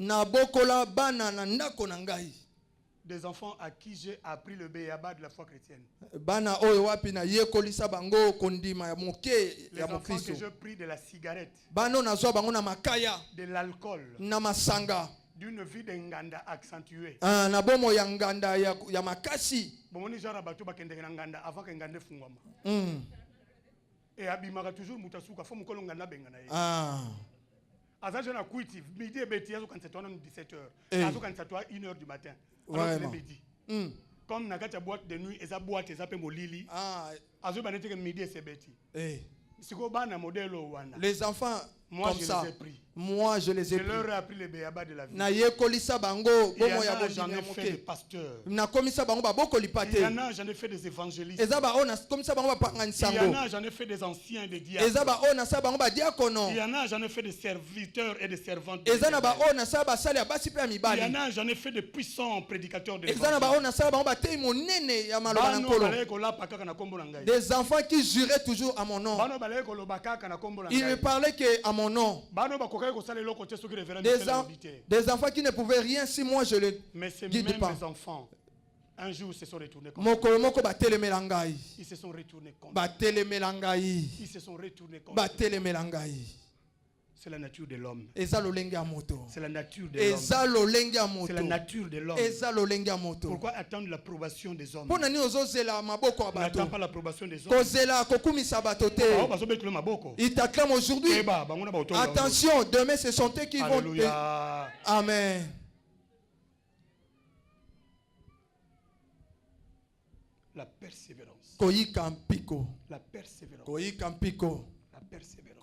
Des enfants à qui j'ai appris le béaba de la foi chrétienne. Les enfants que j'ai pris de la cigarette, de l'alcool, d'une vie d'enganda accentuée. Et abimaka toujours mutasuka fo mukolo nganda bengana ye. Aza na kuiti midi et beti azo kanisa tona 17h. Azo kanisa toi 1h du matin. Alors midi. Comme na kati boîte de nuit eza boîte eza pe molili. Azo banete ke midi et sebeti. Siko bana modelo wana. Les enfants moi comme je ça. Les ai pris. Moi je les ai pris. Je leur ai appris le béaba de la vie. Na yekolisa bango bomo ya bondina. J'en ai fait des pasteurs. Na komisa bango ba bokoli pate. Il y en a j'en ai fait des évangélistes. Ezaba ona komisa bango ba panganisango. Il y en a j'en ai fait des anciens et des diacres. Ezaba ona sa bango ba diakono. Il y en a j'en ai fait des serviteurs et des servantes. Ezana ba ona sa ba sali abasi pe mibali. Il y en a j'en ai fait des puissants prédicateurs de l'évangile. Ezana ba ona sa bango ba tei monene ya maloba na nkolo. Des enfants qui juraient toujours à mon nom. Il ne parlait que à mon nom. Des enfants qui ne pouvaient rien si moi je les guide pas. Mais ces enfants, un jour, se sont retournés contre moi. Ils se sont retournés contre moi. Ils se sont retournés contre moi. C'est la nature de l'homme. C'est la nature de l'homme. C'est la nature de l'homme. Pourquoi attendre l'approbation des hommes? N'attends pas l'approbation des hommes. Ils t'acclament aujourd'hui. Attention, demain ce sont eux qui vont. Amen. La persévérance. La persévérance. La persévérance.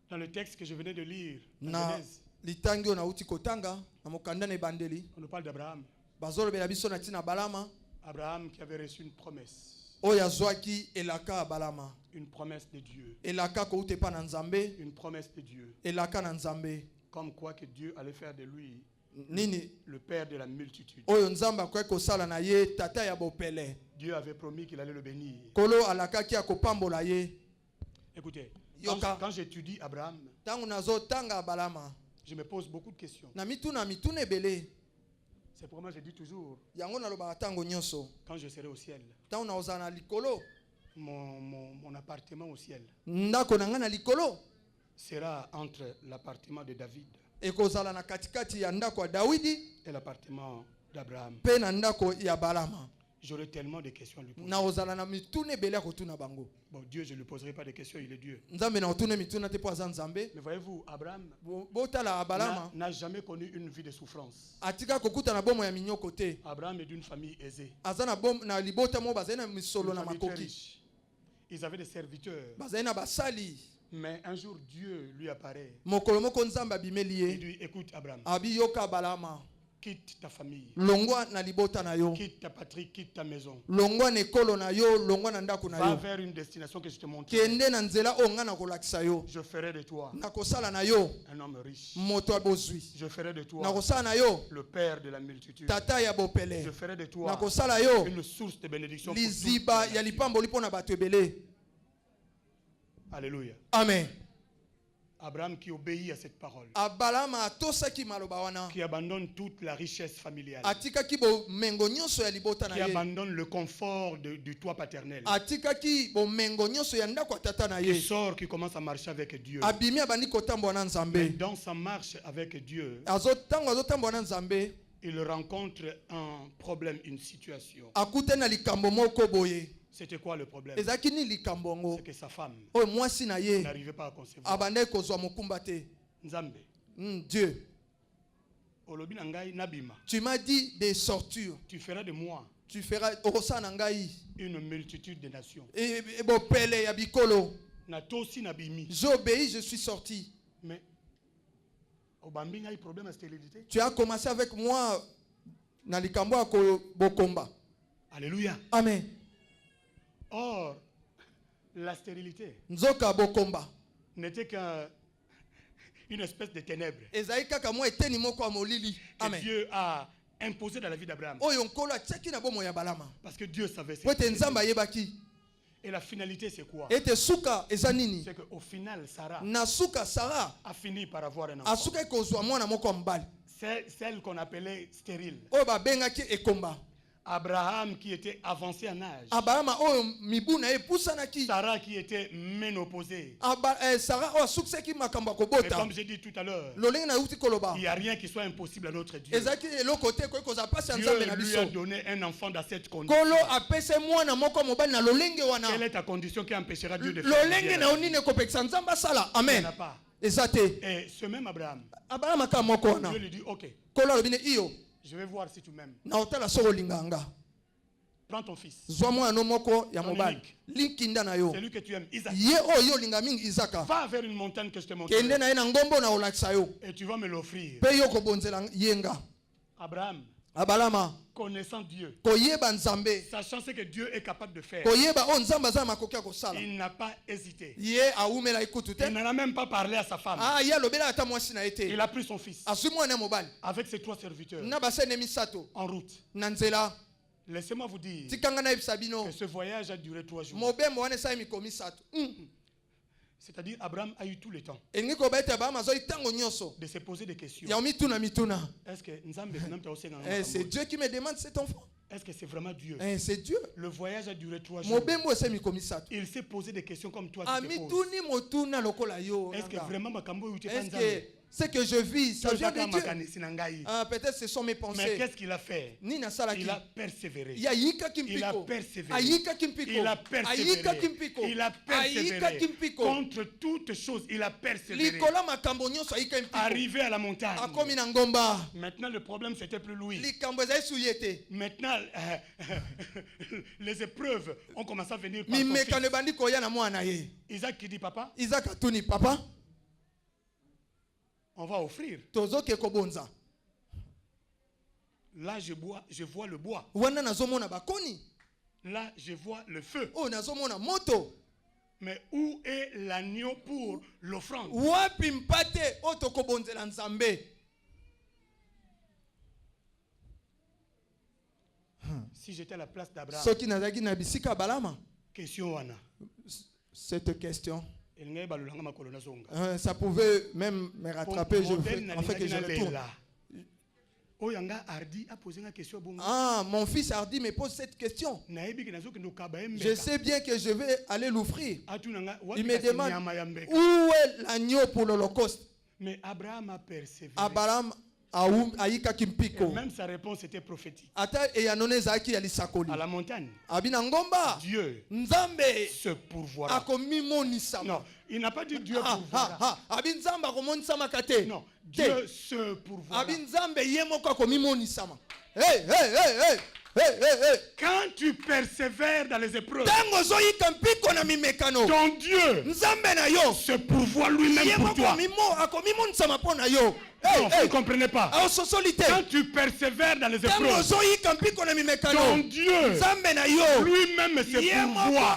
Dans le texte que je venais de lire, on nous parle d'Abraham. Abraham qui avait reçu une promesse. Une promesse de Dieu. Une promesse de Dieu. Comme quoi que Dieu allait faire de lui le père de la multitude. Dieu avait promis qu'il allait le bénir. Écoutez, quand j'étudie Abraham, je me pose beaucoup de questions. C'est pourquoi je dis toujours, quand je serai au ciel, mon appartement au ciel sera entre l'appartement de David et l'appartement d'Abraham. J'aurai tellement de questions à lui poser. Bon, Dieu, je ne lui poserai pas de questions, il est Dieu. Mais voyez-vous, Abraham n'a jamais connu une vie de souffrance. Abraham est d'une famille aisée. Une famille très riche. Ils avaient des serviteurs. Mais un jour, Dieu lui apparaît. Il dit, écoute Abraham, Quitte ta famille. Longwa na libota na yo. Quitte ta patrie, quitte ta maison. Longwa ne kolo na yo, longwa na ndako na yo. Va vers une destination que je te montre. Kende na nzela o nga na kolakisa yo. Je ferai de toi na kosala na yo un homme riche. Moto abozwi. Je ferai de toi na kosala na yo le père de la multitude. Tata ya bopele. Je ferai de toi na kosala yo une source de bénédiction. Liziba ya lipambo lipo na bato ebele. Alléluia. Amen. Abraham qui obéit à cette parole, qui abandonne toute la richesse familiale, qui abandonne le confort du toit paternel, qui sort, qui commence à marcher avec Dieu. Mais dans sa marche avec Dieu, il rencontre un problème, une situation. C'était quoi le problème? C'est que sa femme n'arrivait pas à concevoir. Nzambe. Dieu. Tu m'as dit des sortures. Tu feras de moi une multitude de nations. J'obéis, je suis sorti. Mais tu as commencé avec moi. Alléluia. Amen. Or, la stérilité n'était qu'une espèce de ténèbres que Dieu a imposé dans la vie d'Abraham. Parce que Dieu savait ce que c'était. Et la finalité, c'est quoi? C'est qu'au final, Sarah a fini par avoir un enfant. C'est celle qu'on appelait stérile. Abraham qui était avancé en âge. Sarah qui était ménopausée. Et comme j'ai dit tout à l'heure, il n'y a rien qui soit impossible à notre Dieu. Dieu lui a donné un enfant dans cette condition. Quelle est ta condition qui empêchera Dieu de faire? Amen. Et ce même Abraham, Dieu lui dit, ok, je vais voir si tu m'aimes. Prends ton fils. C'est lui que tu aimes, Isaac. Va vers une montagne que je te montre. Et tu vas me l'offrir. Abraham, connaissant Dieu, sachant ce que Dieu est capable de faire, il n'a pas hésité. Il n'en a même pas parlé à sa femme. Il a pris son fils avec ses 3 serviteurs en route. Laissez-moi vous dire que ce voyage a duré 3 jours. C'est-à-dire Abraham a eu tout le temps de se poser des questions. Est-ce que c'est Dieu qui me demande cet enfant? Est-ce que c'est vraiment Dieu? C'est Dieu. Le voyage a duré 3 jours. Il s'est posé des questions comme toi tu te poses. Est-ce que vraiment ce que je vis, ça vient de Dieu. Peut-être ce sont mes pensées. Mais qu'est-ce qu'il a fait? Il a persévéré. Il a persévéré. Il a persévéré. Contre toutes choses, il a persévéré. Arrivé à la montagne. Maintenant, le problème, c'était plus lui. Maintenant, les épreuves ont commencé à venir par son fils. Isaac qui dit, papa, on va offrir. Là, je vois le bois. Là, je vois le feu. Mais où est l'agneau pour l'offrande? Si j'étais à la place d'Abraham, question Anna. Cette question, ça pouvait même me rattraper. Je retourne. Mon fils Hardy me pose cette question. Je sais bien que je vais aller l'offrir. Il me demande où est l'agneau pour l'Holocauste. Mais Abraham a persévéré. Même sa réponse était prophétique. À la montagne, Dieu se pourvoira. Non, il n'a pas dit Dieu pourvoira. Non, Dieu se pourvoira. Quand tu persévères dans les épreuves, ton Dieu se pourvoit lui-même pour toi. Non, vous ne comprenez pas. Quand tu persévères dans les épreuves, ton Dieu lui-même se pourvoit.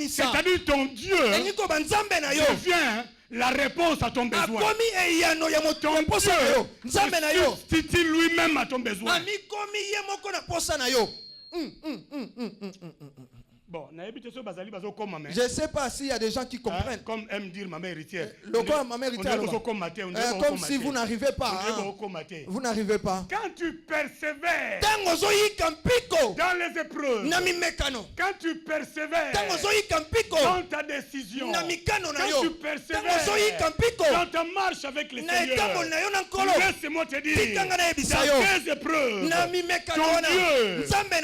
C'est-à-dire ton Dieu devient la réponse à ton besoin. Ton Dieu se substitue lui-même à ton besoin. Bon, je ne sais pas s'il y a des gens qui comprennent. Comme aime dire ma mère héritière. Comme si vous n'arrivez pas. Vous n'arrivez pas. Quand tu persévères dans les épreuves, quand tu persévères dans ta décision, quand tu persévères dans ta marche avec le Seigneur, laisse-moi te dire, dans tes épreuves, ton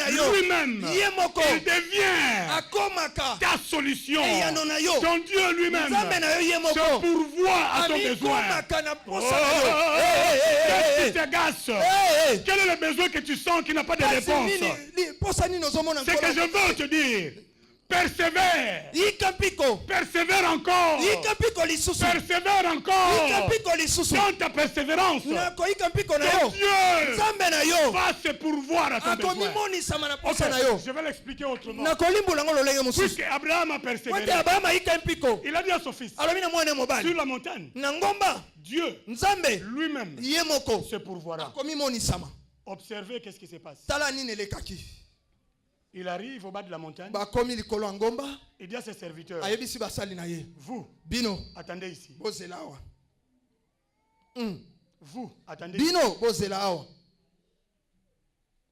Dieu lui-même, il devient ta solution. Ton Dieu lui-même se pourvoit à ton besoin. Qu'est-ce qui t'agace? Quel est le besoin que tu sens qui n'a pas de réponse? C'est que je veux te dire. Persévère. Persévère encore. Persévère encore. Dans ta persévérance, Dieu va se pourvoir à ton besoin. Okay, je vais l'expliquer autrement. Puisque Abraham a persévéré, il a dit à son fils, sur la montagne, Dieu lui-même se pourvoira. Observez qu'est-ce qui se passe. Il arrive au bas de la montagne. Il dit à ses serviteurs, vous, attendez ici. Vous, attendez ici.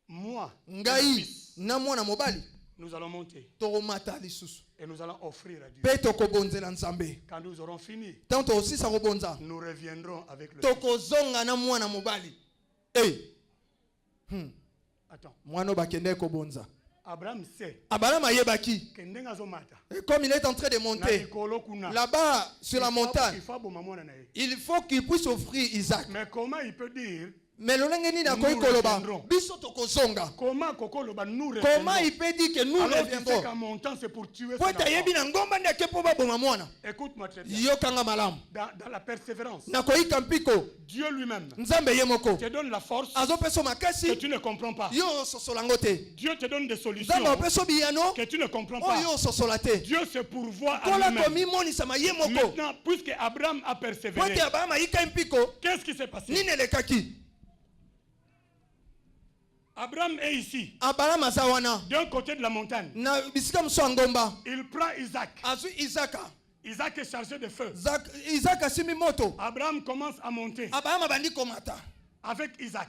Moi, nous allons monter. Et nous allons offrir à Dieu. Quand nous aurons fini, nous reviendrons avec le Fils. Attends. Abraham sait. Comme il est en train de monter là-bas sur la montagne, il faut qu'il puisse offrir Isaac. Mais comment il peut dire Mais comment il peut dire que nous reviendrons? Écoute-moi très bien. Dans la persévérance, Dieu lui-même te donne la force que tu ne comprends pas. Dieu te donne des solutions que tu ne comprends pas. Dieu se pourvoit à lui-même. Maintenant, puisque Abraham a persévéré, qu'est-ce qui s'est passé? Abraham est ici. D'un côté de la montagne. Il prend Isaac. Isaac est chargé de feu. Abraham commence à monter. Avec Isaac.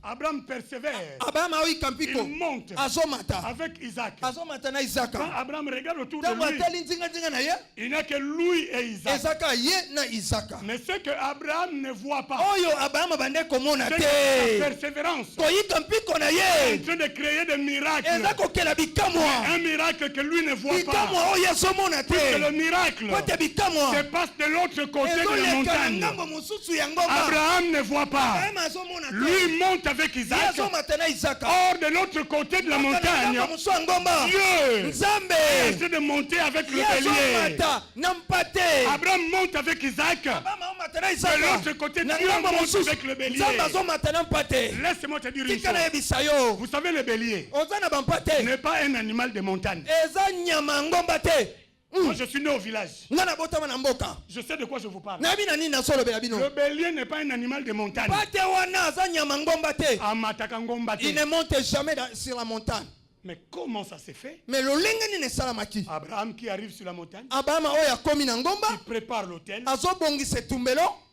Abraham persévère. Il monte avec Isaac. Quand Abraham regarde autour de lui, il n'y a que lui et Isaac. Mais ce que Abraham ne voit pas, c'est que la persévérance est en train de créer des miracles. Un miracle que lui ne voit pas. Puisque le miracle se passe de l'autre côté de la montagne. Abraham ne voit pas. Lui monte avec Isaac. Or de l'autre côté de la montagne, Dieu essaie de monter avec le bélier. Abraham monte avec Isaac. De l'autre côté, Dieu monte avec le bélier. Laisse-moi te dire une chose. Vous savez, le bélier n'est pas un animal de montagne. Moi, je suis né au village. Je sais de quoi je vous parle. Le bélier n'est pas un animal de montagne. Il ne monte jamais sur la montagne. Mais comment ça s'est fait? Abraham qui arrive sur la montagne, qui prépare l'autel,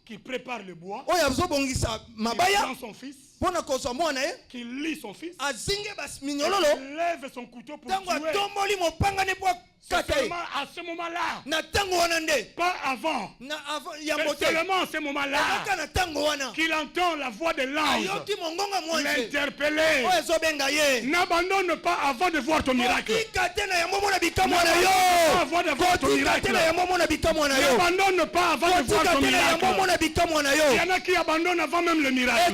qui prépare le bois, qui prend son fils, qui lit son fils, qui lève son couteau pour tuer Seulement à ce moment-là. Pas avant. C'est seulement à ce moment-là qu'il entend la voix de l'ange l'interpeller. N'abandonne pas avant de voir ton miracle. N'abandonne pas avant de voir ton miracle. Il y en a qui abandonnent avant même le miracle.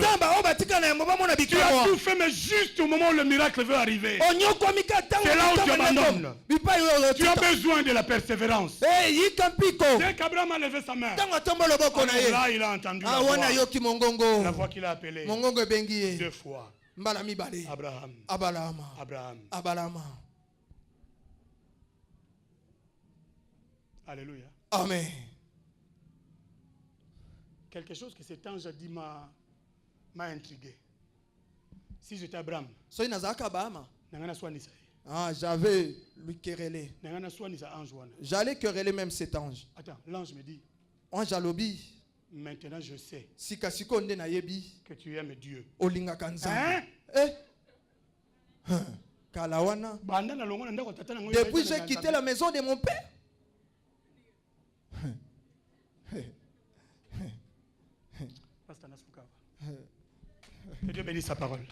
Tu as tout fait, mais juste au moment où le miracle veut arriver. C'est là où tu abandonnes. Tu as besoin de la persévérance. Dès qu'Abraham a levé sa main, là il a entendu la voix qu'il a appelée 2 fois. Abraham. Alléluia. Amen. Quelque chose que cet ange a dit m'a intrigué. Si j'étais Abraham, j'avais lui querellé. J'allais quereller même cet ange. Attends, l'ange me dit. Maintenant je sais que tu aimes Dieu. Hein? Depuis j'ai quitté la maison de mon père. Que Dieu bénisse sa parole.